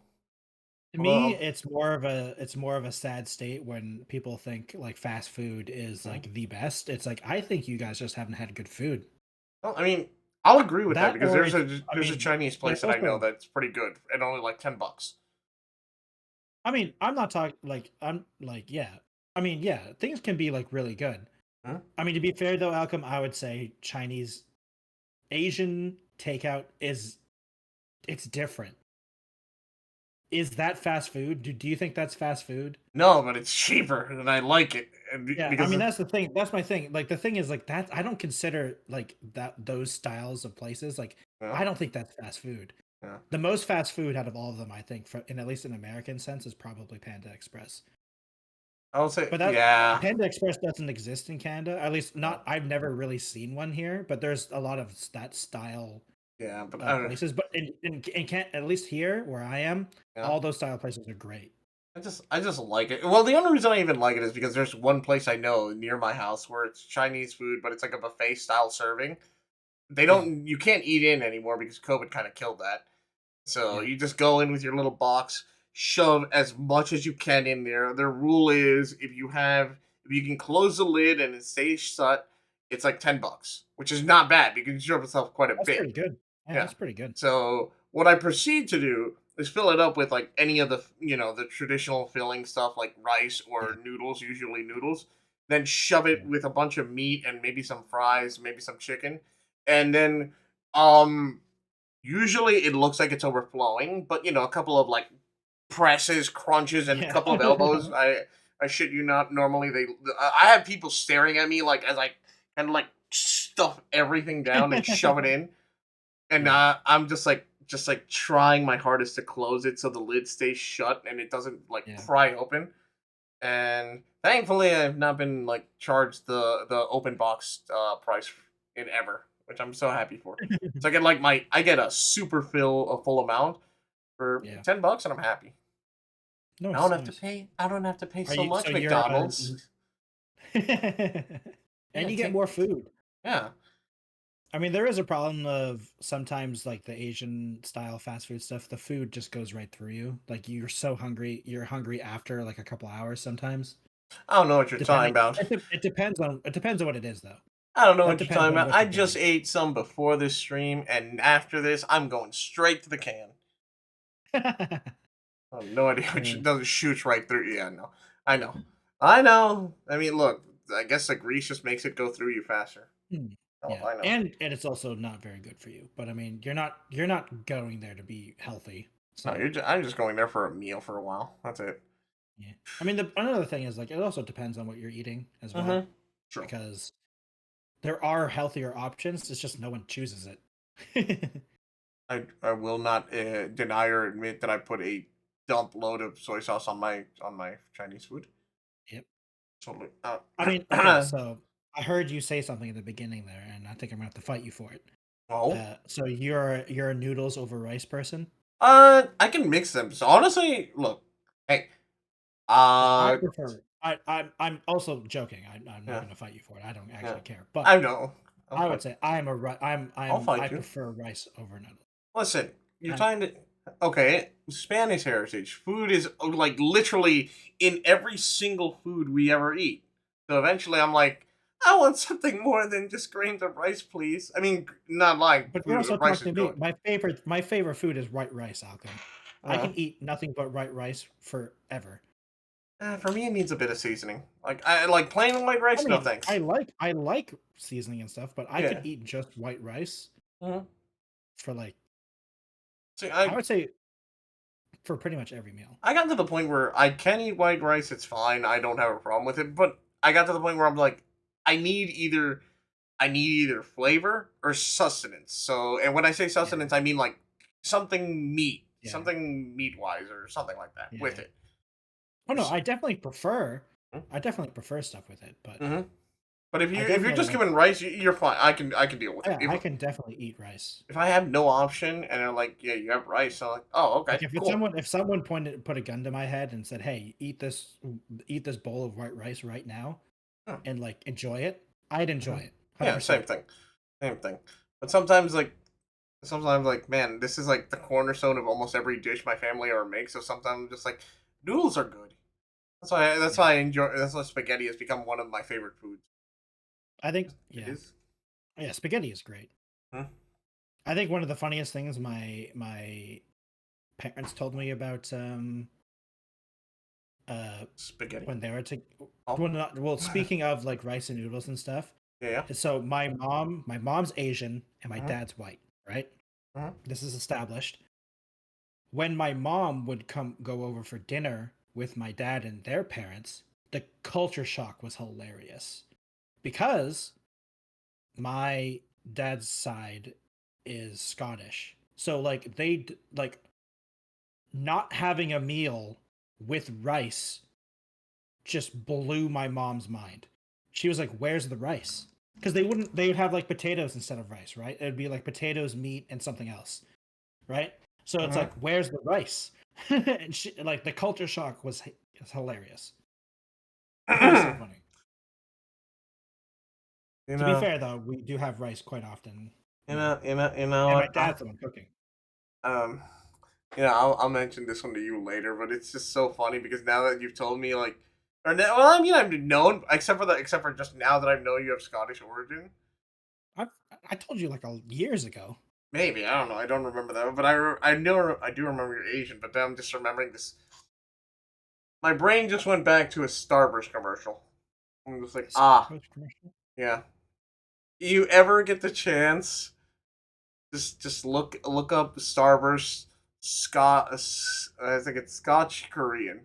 To me, Well, it's more of a sad state when people think like fast food is hmm. like the best. It's like I think you guys just haven't had good food. Well, I mean, I'll agree with that That because or there's it's I a mean, Chinese place there's that I know also that's pretty good and only like $10. I mean, I'm not talking like I'm like yeah. I mean, yeah, things can be like really good. Hmm? I mean, to be fair though, Malcolm, I would say Chinese Asian takeout is it's different. Is that fast food? Do you think that's fast food? No, but it's cheaper and I like it and Yeah, I because mean that's the thing. That's my thing. Like the thing is like that I don't consider like that those styles of places like yeah, I don't think that's fast food. yeah. The most fast food out of all of them, I think, in at least an American sense, is probably Panda Express. I would say But that yeah, Panda Express doesn't exist in Canada. At least yeah, not. I've never really seen one here. But there's a lot of that style yeah. But of places. But in can at least here where I am, yeah. all those style places are great. I just like it. Well, the only reason I even like it is because there's one place I know near my house where it's Chinese food, but it's like a buffet style serving. They Yeah, don't you can't eat in anymore because COVID kind of killed that. So yeah, you just go in with your little box, shove as much as you can in there. Their rule is if you can close the lid and it stays shut, it's like $10, which is not bad because you shove yourself quite a that's bit. pretty good. Yeah, Yeah. that's pretty good. So what I proceed to do is fill it up with like any of the the traditional filling stuff like rice Yeah, or noodles, usually noodles. Then shove it yeah, with a bunch of meat and maybe some fries, maybe some chicken, and then um usually it looks like it's overflowing, but a couple of like presses, crunches, and a yeah. couple of elbows. I shit you not. Normally I have people staring at me like as I kind of like stuff everything down and shove it in, and Yeah, I'm just like trying my hardest to close it so the lid stays shut and it doesn't like yeah. pry open. And thankfully, I've not been like charged the open box price in ever, which I'm so happy for. So I get a a full amount for Yeah. $10 and I'm happy. Nice, nice. I don't have to pay Are so you so much, you're McDonald's. and Yeah, you get take more food. Yeah. I mean, there is a problem of sometimes like the Asian style fast food stuff, the food just goes right through you. Like you're so hungry, you're hungry after like a couple hours sometimes. I don't know what you're talking Depending, about. it depends on what it is though. I don't know That what you're depends talking on about. what I you're just getting. ate some before this stream, and after this, I'm going straight to the can. I have no idea which Yeah. it doesn't shoot right through. Yeah, no, I know, I know. I mean, look, I guess the grease just makes it go through you faster. Mm. Oh, Yeah, I know. and it's also not very good for you. But I mean, you're not going there to be healthy. No, So I'm just going there for a meal for a while. That's it. yeah, I mean, another thing is like it also depends on what you're eating as well, Mm-hmm. True. because there are healthier options. It's just no one chooses it. I will not deny or admit that I put a dump load of soy sauce on my Chinese food. Yep. Totally. I mean, okay, so I heard you say something at the beginning there, and I think I'm gonna have to fight you for it. oh. So you're a noodles over rice person? I can mix them. So honestly, look, hey, 'Cause I uh, prefer. I'm also joking. I'm not yeah, gonna fight you for it. I don't yeah. actually care, but I know. I'll I would fight. say I'm a I'll I fight you. prefer rice over noodles. Listen, you're And trying to. Okay, Spanish heritage. Food is like literally in every single food we ever eat. So eventually, I'm like, I want something more than just grains of rice, please. I mean, not like but you're food. also Rice talking is to me. good. My favorite food is white rice, Alcon. I Uh, can eat nothing but white rice forever. for me, it needs a bit of seasoning. Like I like plain white I rice. No mean, thanks. I like seasoning and stuff, but I could Yeah. eat just white rice Mhm. for like See, I would say for pretty much every meal. I got to the point where I can eat white rice. It's fine. I don't have a problem with it. But I got to the point where I'm like, I need either I need either flavor or sustenance. So, and when I say Yeah, sustenance, I mean like yeah, something meat wise or something like that with yeah. it. Oh no, I Mm-hmm. definitely prefer stuff with it, but Mm-hmm. But I if you're definitely just like given rice, you're fine. I can deal with it. yeah, I can definitely eat rice. If I have no option and they're like, yeah, you have rice, I'm like, oh, okay, Like cool. if someone put a gun to my head and said, "Hey, eat this bowl of white rice right now and like enjoy it," I'd enjoy Mm-hmm. it, Yeah, 100%. same thing. But sometimes like man, this is like the cornerstone of almost every dish my family ever makes. So sometimes I'm just like noodles are good. That's Yeah, why I enjoy. That's why spaghetti has become one of my favorite foods. I think It yeah, is. yeah, spaghetti is great. Hmm? I think one of the funniest things my parents told me about uh Spaghetti. when they were to Oh, well, not, well speaking of like rice and noodles and stuff. yeah, yeah. So my mom's Asian and my Hmm. dad's white, right? Hmm. This is established. When my mom would go over for dinner with my dad and their parents, the culture shock was hilarious because my dad's side is Scottish. So like like not having a meal with rice just blew my mom's mind. She was like, "Where's the rice?" Because they would have like potatoes instead of rice, right? It would be like potatoes, meat, and something else, right? So it's Hmm. like, "Where's the rice?" And like the culture shock was hilarious. It was so funny. you To be know, fair, though, we do have rice quite often, you know and my what? dad's the one cooking. Um, I'll mention this one to you later, but it's just so funny because now that you've told me, like, or now, well, I mean, I've known, except for just now that I know you have Scottish origin. I I told you like years ago. Maybe I don't know. I don't remember that, but I do remember you're Asian. But then I'm just remembering this. My brain just went back to a Starburst commercial. I'm just like, ah, Starbucks commercial. yeah. You ever get the chance? Just look up Starburst I think it's Scotch Korean.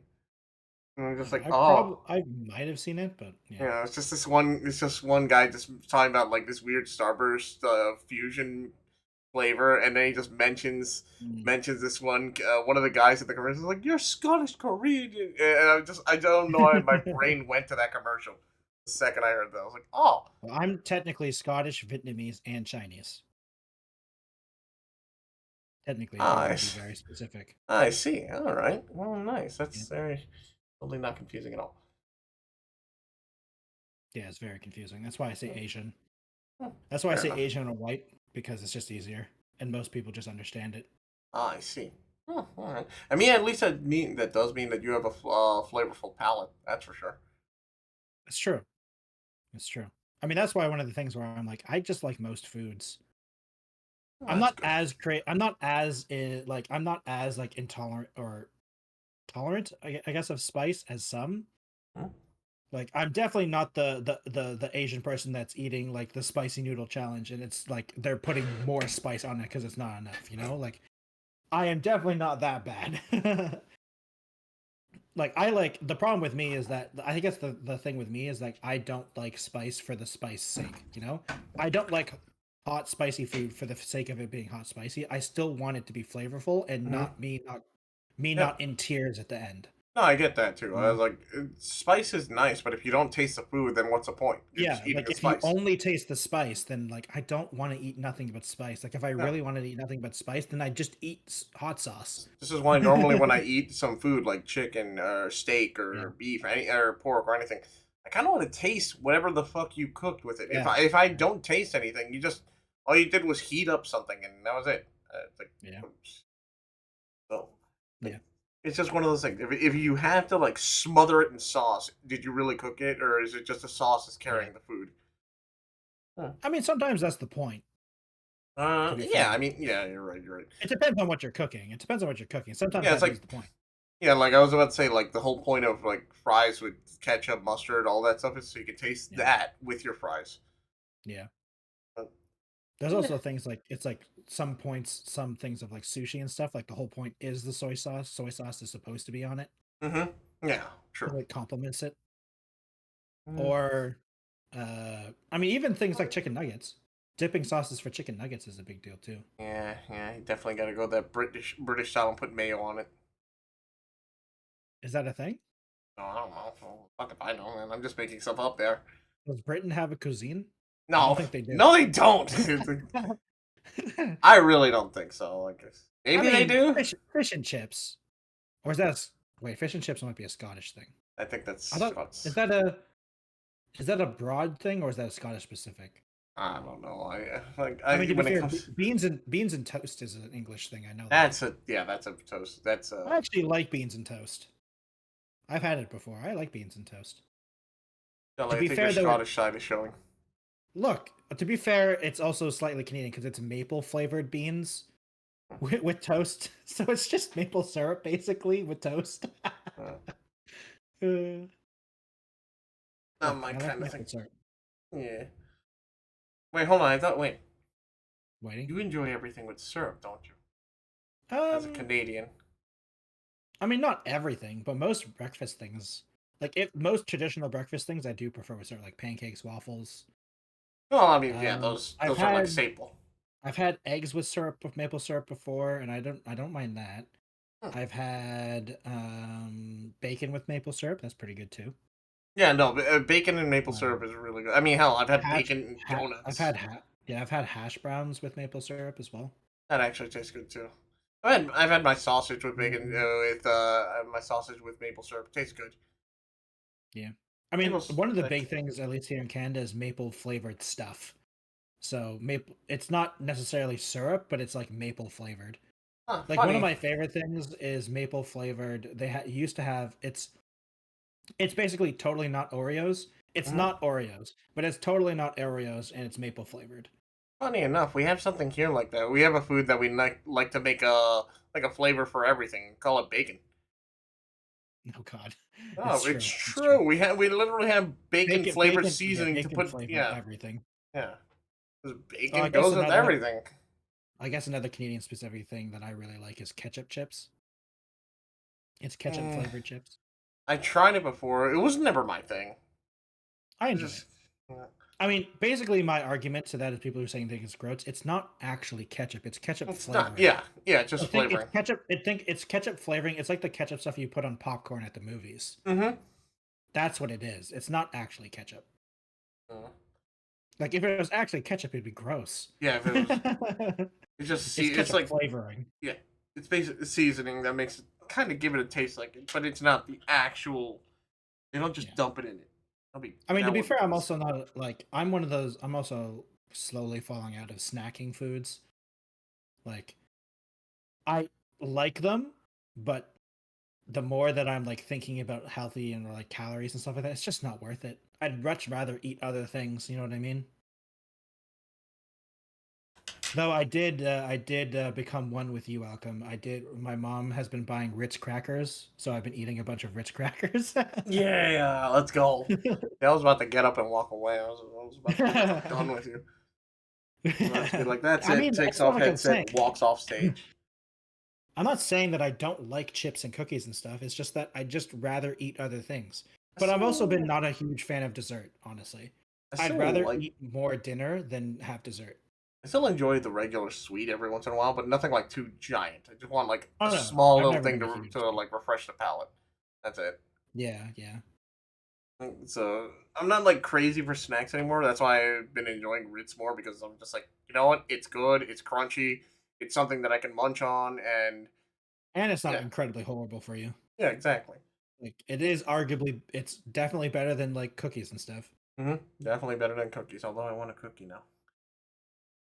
And I'm just like, oh, I might have seen it, but yeah. yeah. It's just this one. It's just one guy just talking about like this weird Starburst fusion flavor, and then he just Mm. mentions this one of the guys at the commercial is like, "You're Scottish Korean," and I don't know why my brain went to that commercial the second I heard that. I was like, "Oh, Well, I'm technically Scottish, Vietnamese, and Chinese. Technically, if you want to be nice, very specific. I see. All right, well, nice. Yeah, That's very totally not confusing at all." yeah, it's very confusing. That's why I say Asian. Hmm, That's why I fair say enough. Asian or white because it's just easier, and most people just understand it. Ah, I see. Oh, all right. I mean, at least that does mean that you have a flavorful palate. That's for sure. It's true. It's true. I mean, that's why one of the things where I'm like, I just like most foods. Well, I'm that's not good. as great. I'm not as like I'm not as like intolerant or tolerant, I guess, of spice as some. Hmm? Like I'm definitely not the Asian person that's eating like the spicy noodle challenge, and it's like they're putting more spice on it because it's not enough. You know, like I am definitely not that bad. Like I like the problem with me is that I guess the thing with me is like I don't like spice for the spice sake, you know? I don't like hot spicy food for the sake of it being hot spicy. I still want it to be flavorful and Hmm. not Yep. in tears at the end. No, I get that too. You I know? was like, spice is nice, but if you don't taste the food, then what's the point? You're just Yeah, eating like a if you spice. only taste the spice, then like I don't want to eat nothing but spice. Like if I Yeah. really wanted to eat nothing but spice, then I just eat hot sauce. This is why normally when I eat some food like chicken or steak Yeah. or beef or pork or anything, I kind of want to taste whatever the fuck you cooked with it. Yeah. If I don't taste anything, you just all you did was heat up something and that was it. It's like, Yeah. so, Yeah. like, it's just one of those things. If you have to like smother it in sauce, did you really cook it or is it just the sauce that's Yeah. carrying the food? Huh. I mean, sometimes that's the point, to be Yeah. I fair. mean, yeah, you're right. You're right. It depends on what you're cooking. It depends on what you're cooking. Sometimes Yeah, it's that is like the point. yeah, like I was about to say, like the whole point of like fries with ketchup, mustard, all that stuff is so you can taste Yeah. that with your fries. Yeah. But, There's yeah. also things like it's like some points, some things of like sushi and stuff. Like the whole point is the soy sauce. Soy sauce is supposed to be on it Yeah, true. because it complements it. Mm. Or, I mean, even things like chicken nuggets. Dipping sauces for chicken nuggets is a big deal too. Yeah, you definitely got to go that British style and put mayo on it. Is that a thing? No, I don't know. Well, fuck if I know, man. I'm just making stuff up there. Does Britain have a cuisine? I don't No, think they do. no, they don't. I really don't think so. I guess I maybe they mean, do. fish and chips. Or is that wait? Fish and chips might be a Scottish thing. I think I that's thought Scots. is that a broad thing or is that a Scottish specific? I don't know. I like I mean, I to be when it fair, comes. beans and toast is an English thing. I know that. That's a yeah. That's a toast. That's a. I actually like beans and toast. I've had it before. I like beans and toast. To I be think your fair, though, Scottish side is showing. look. To be fair, it's also slightly Canadian because it's maple flavored beans with toast. So it's just maple syrup basically with toast. Uh, Uh, not look, my I like kind of thing. maple syrup. Yeah. Wait, hold on. I thought. Wait. Waiting. You enjoy everything with syrup, don't you? As a Um, Canadian. I mean, not everything, but most breakfast things, like if most traditional breakfast things, I do prefer with syrup, like pancakes, waffles. Well, I mean, yeah, Um, I've those are like had staple. I've had eggs with syrup with maple syrup before, and I don't mind that. Hmm. I've had bacon with maple syrup. That's pretty good too. Yeah, no, bacon and maple syrup Um, is really good. I mean, hell, I've had hash, bacon and I've donuts. had yeah, I've had hash browns with maple syrup as well. That actually tastes good too. I've had my sausage with bacon Mm, my sausage with maple syrup. Tastes good. yeah, I mean, Maple's one of the that's big things, at least here in Canada, is maple flavored stuff. So maple, it's not necessarily syrup, but it's like maple flavored. Like one of funny. my favorite things is maple flavored. They used to have it's basically totally not Oreos. It's Hmm. not Oreos, but it's totally not Oreos, and it's maple flavored. Funny enough, we have something here like that. We have a food that we like to make a flavor for everything. Call it bacon. Oh God, it's Oh, it's true. It's true. true. We literally have bacon flavored Yeah, seasoning to bacon put. flavor Yeah, everything. yeah. 'Cause Oh, bacon goes with everything. I guess another Canadian specific thing that I really like is ketchup chips. It's ketchup Eh, flavored chips. I tried it before. It was never my thing. I It enjoy it. just yeah. I mean, basically, my argument to that is people who are saying it's gross. It's not actually ketchup. It's ketchup It's not. flavoring. Yeah, just I think it's flavoring. ketchup. I think it's ketchup flavoring. It's like the ketchup stuff you put on popcorn at the movies. Mm-hmm. That's what it is. It's not actually ketchup. Uh, Like if it was actually ketchup, it'd be gross. yeah, if it was, it's just It's see, it's ketchup like flavoring. yeah, it's basically seasoning that makes it kind of give it a taste like it, but it's not the actual. They don't just Yeah. dump it in it. I mean, to That be would be fair, I'm gross. also not like I'm one of those. I'm also slowly falling out of snacking foods. Like I like them, but the more that I'm like thinking about healthy and like calories and stuff like that, it's just not worth it. I'd much rather eat other things. You know what I mean? Though I did become one with you, Malcolm. I did. My mom has been buying Ritz crackers, so I've been eating a bunch of Ritz crackers. Yeah, let's go. Yeah, I was about to get up and walk away. I was about to be like, I'm done with you. I was about to be like, that's I it. mean, Takes that's not off like I'm headset saying. and walks off stage. I'm not saying that I don't like chips and cookies and stuff. It's just that I just rather eat other things. I But I've also been still, not a huge fan of dessert, honestly. I I'd still rather like, eat more dinner than have dessert. I still enjoy the regular sweet every once in a while, but nothing like too giant. I just want like Oh a no, small I've little never thing been a huge to fan. like refresh the palate. That's it. Yeah, yeah. So I'm not like crazy for snacks anymore. That's why I've been enjoying Ritz more because I'm just like, you know what? It's good. It's crunchy. It's something that I can munch on, and And it's not yeah, incredibly horrible for you. yeah, exactly. Like it is arguably it's definitely better than like cookies and stuff. Definitely better than cookies. Although I want a cookie now.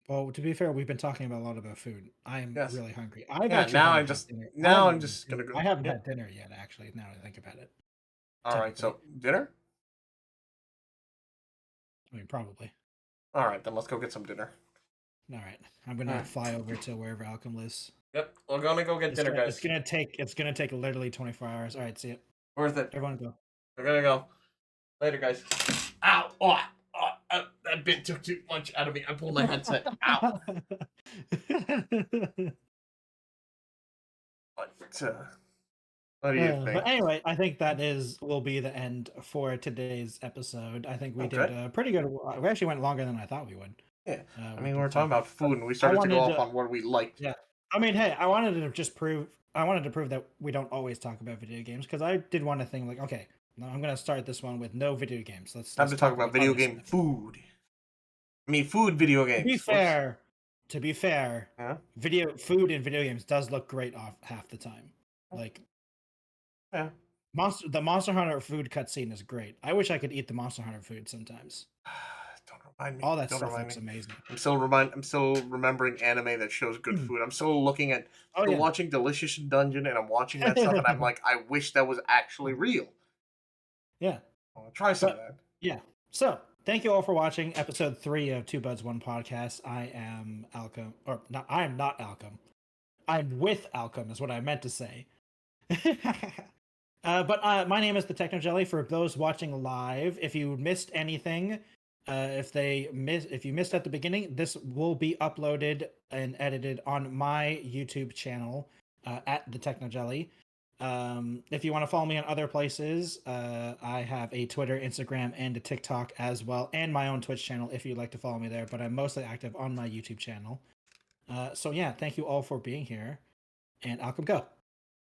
Well, to be fair, we've been talking about a lot about food. I am Yes. really hungry. I've Yeah. actually haven't had dinner. Now I'm just gonna I go. haven't Yeah. had dinner yet, actually, now that I think about it. All right. Technically. So dinner. I mean probably. All right, then let's go get some dinner. All right. I'm All gonna right. fly over to wherever Alchem lives. Yep. We're gonna go get It's dinner, gonna it's guys. gonna take it's gonna take literally 24 hours. All right, see it. Worth it. Everyone go. We're gonna go later, guys. Ow! Oh, that bit took too much out of me. I pulled my headset. Ow! But what do you But think? anyway, I think that is will be the end for today's episode. I think we did Okay. pretty good. We actually went longer than I thought we would Yeah. I with mean, we the were talking topic. about But food, and we I started to go wanted off to, on what we liked. yeah. I mean, hey, I wanted to just prove. I wanted to prove that we don't always talk about video games because I did want to think like, okay, no, I'm gonna start this one with no video games. Time Let's to talk talk about about video other game stuff. food. I mean, food video To be games. Whoops. fair, to be fair, Yeah. video food in video games does look great off half the time. Like Yeah. the Monster Hunter food cutscene is great. I wish I could eat the Monster Hunter food sometimes. Don't remind me. All that Don't stuff remind looks me. amazing. I'm still remembering anime that shows good food. I'm still looking at, Oh still yeah. watching Delicious in Dungeon, and I'm watching that stuff, and I'm like, I wish that was actually real. Yeah. I want to try some of But that. yeah. So thank you all for watching episode 3 of Two Buds One Podcast. I am Alcom, or not. I am not Alcom. I'm with Alcom, is what I meant to say. But my name is the Techno Jelly. For those watching live, if you missed anything, if you missed at the beginning, this will be uploaded and edited on my YouTube channel at the Techno Jelly. If you want to follow me on other places, I have a Twitter, Instagram, and a TikTok as well, and my own Twitch channel if you'd like to follow me there. But I'm mostly active on my YouTube channel. So yeah, thank you all for being here, and Alcom go.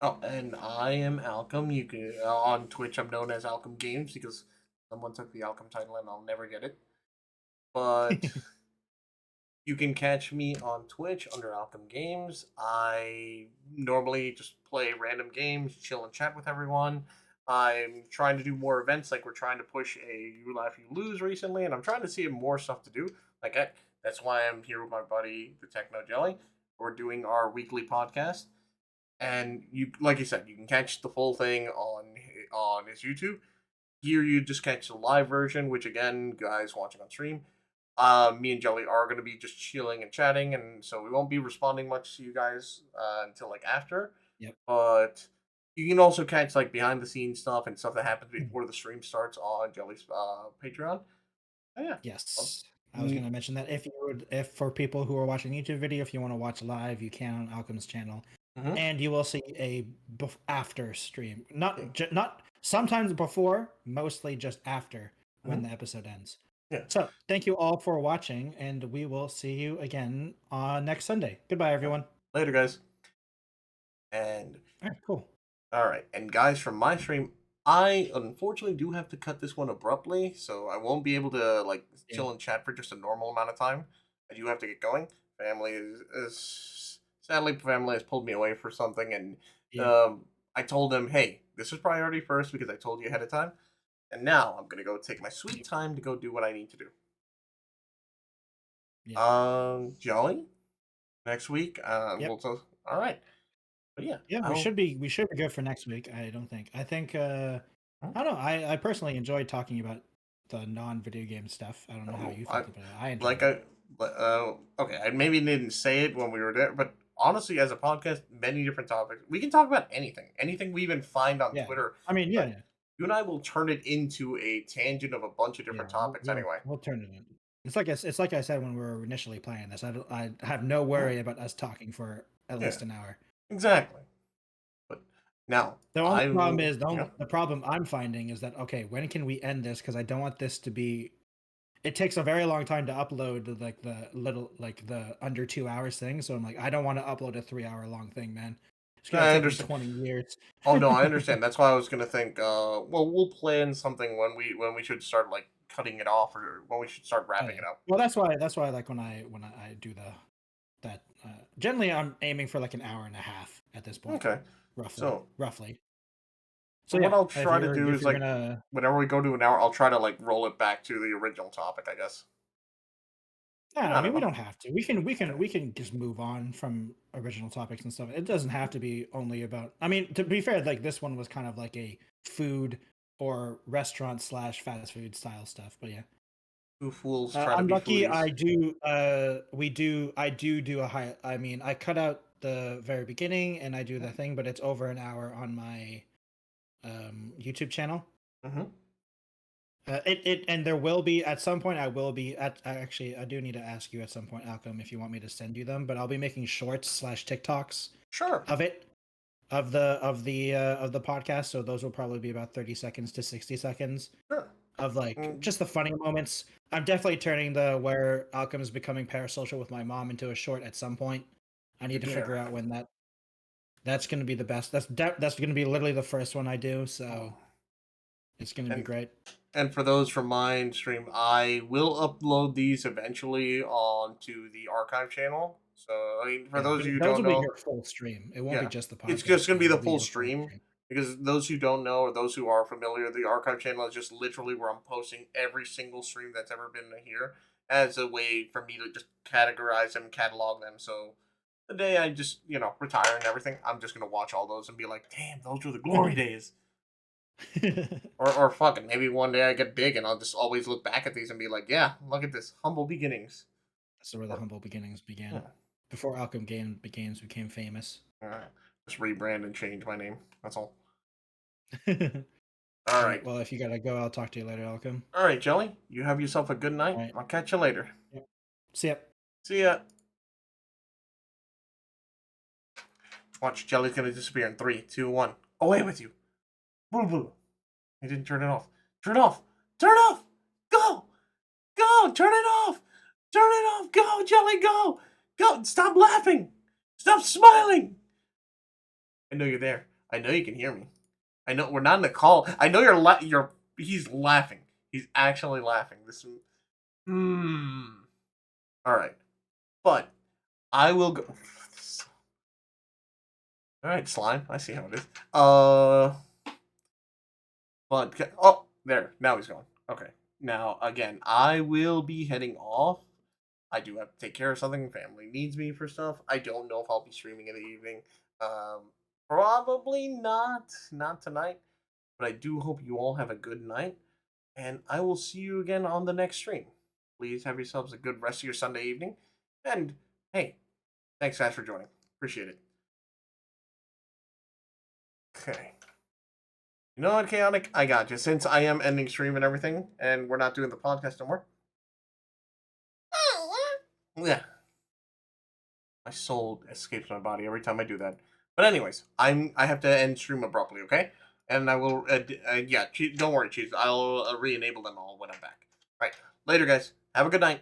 Oh, and I am Alchem. You can on Twitch. I'm known as Alchem Games because someone took the Alchem title, and I'll never get it. But you can catch me on Twitch under Alchem Games. I normally just play random games, chill and chat with everyone. I'm trying to do more events, like we're trying to push a You Laugh You Lose recently, and I'm trying to see more stuff to do. That's why I'm here with my buddy, the Techno Jelly. We're doing our weekly podcast, and you, like you said, you can catch the full thing on his YouTube. Here, you just catch the live version, which again, guys watching on stream, me and Jelly are going to be just chilling and chatting, and so we won't be responding much to you guys until like after. Yep. But you can also catch like behind the scenes stuff and stuff that happens before the stream starts on Jelly's Patreon. Oh, yeah. Yes. I was going to mention that if for people who are watching YouTube video, if you want to watch live, you can on Alchem's channel, Mm-hmm. and you will see a after stream. Not Yeah. not sometimes before, mostly just after when Mm-hmm. the episode ends. Yeah. So thank you all for watching, and we will see you again on next Sunday. Goodbye, everyone. Later, guys. And All right, cool. all right, and guys, from my stream, I unfortunately do have to cut this one abruptly, so I won't be able to like Yeah. chill and chat for just a normal amount of time. I do have to get going. Family is sadly family has pulled me away for something, and Yeah. I told them, hey, this is priority first because I told you ahead of time, and now I'm gonna go take my sweet time to go do what I need to do. Yeah. Joey, next week. Yep. All right. But yeah, Yeah, I'll. we should be good for next week. I don't think. I think Hmm? I don't know. I personally enjoyed talking about the non-video game stuff. I don't know how Oh, you felt about it. I enjoyed like it. I, okay. I maybe didn't say it when we were there, but honestly, as a podcast, many different topics. We can talk about anything we even find on Yeah. Twitter. I mean, But yeah, you and I will turn it into a tangent of a bunch of yeah. different topics anyway. We'll turn it in. It's like I said when we were initially playing this. I have no Mhm. worry about us talking for at Yeah, least an hour. exactly. But now The only I problem will. is Yeah. the problem I'm finding is that okay, when can we end this? Because I don't want this to be. It takes a very long time to upload like the little like the under 2 hours thing. So I'm like, I don't want to upload a 3 hour long thing, man. It's gonna I take me understand. 20 years. Oh no, I understand. That's why I was gonna think. Well, we'll plan something when we should start like cutting it off, or when we should start Oh wrapping yeah. it up. Well, that's why like when I do the that generally I'm aiming for like an hour and a half at this point, Okay. roughly, So, roughly. so So what yeah, I'll try to do if is you're like, gonna whenever we go to an hour, I'll try to like roll it back to the original topic. I guess. yeah, I I mean don't we know. don't have to. Okay. We can just move on from original topics and stuff. It doesn't have to be only about. I mean, to be fair, like this one was kind of like a food or restaurant slash fast food style stuff. But yeah. Two fools try to I'm be lucky. foodies. I do a high. I mean, I cut out the very beginning and I do the thing, but it's over an hour on my YouTube channel. Mm-hmm. It and there will be at some point. I will be at. Actually, I do need to ask you at some point, Alcom, if you want me to send you them. But I'll be making shorts slash TikToks Sure. of it of the podcast. So those will probably be about 30 seconds to 60 seconds Sure. of like Mm, just the funny moments. I'm definitely turning the where Alchem is becoming parasocial with my mom into a short at some point. I need to yeah. figure out when that's going to be the best. That's going to be literally the first one I do, Oh. so it's going to be And great. And for those from mine stream, I will upload these eventually onto the archive channel. So, I mean, for Yeah, those of you who those don't will be know, your full stream. It won't be yeah, just the it's podcast. just going to be It'll the be full your full stream. stream. Because those who don't know or those who are familiar, the archive channel is just literally where I'm posting every single stream that's ever been here as a way for me to just categorize them, catalog them. So the day I just, retire and everything, I'm just going to watch all those and be like, damn, those were the glory days. Or fucking maybe one day I get big and I'll just always look back at these and be like, yeah, look at this humble beginnings. That's where the Or humble beginnings began. yeah, Before Games became famous. all right. Just rebrand and change my name. That's all. All All right. right, Well, if you gotta go, I'll talk to you later, Alchem. all right, Jelly. You have yourself a good All night. right. I'll catch you later. Yep. See ya. See ya. Watch, Jelly's gonna disappear in 3, 2, 1. Away with you. Boo boo. I didn't turn it off. Turn it off. Turn it off. Go. Go. Turn it off. Turn it off. Go, Jelly. Go. Go. Stop laughing. Stop smiling. I know you're there. I know you can hear me. I know we're not in the call. I know you're. He's laughing. He's actually laughing. This. Hmm. All right, but I will go. All right, slime. I see how it is. But oh, there. Now he's gone. Okay. Now again, I will be heading off. I do have to take care of something. Family needs me for stuff. I don't know if I'll be streaming in the evening. Probably not. Not tonight. But I do hope you all have a good night. And I will see you again on the next stream. Please have yourselves a good rest of your Sunday evening. And hey, thanks guys for joining. Appreciate it. Okay. You know what, Chaotic? I got you. Since I am ending stream and everything, and we're not doing the podcast no more. Yeah. My soul escapes my body every time I do that. But anyways, I have to end stream abruptly, okay? And I will, yeah, don't worry, Cheese. I'll re-enable them all when I'm back. All right, later, guys. Have a good night.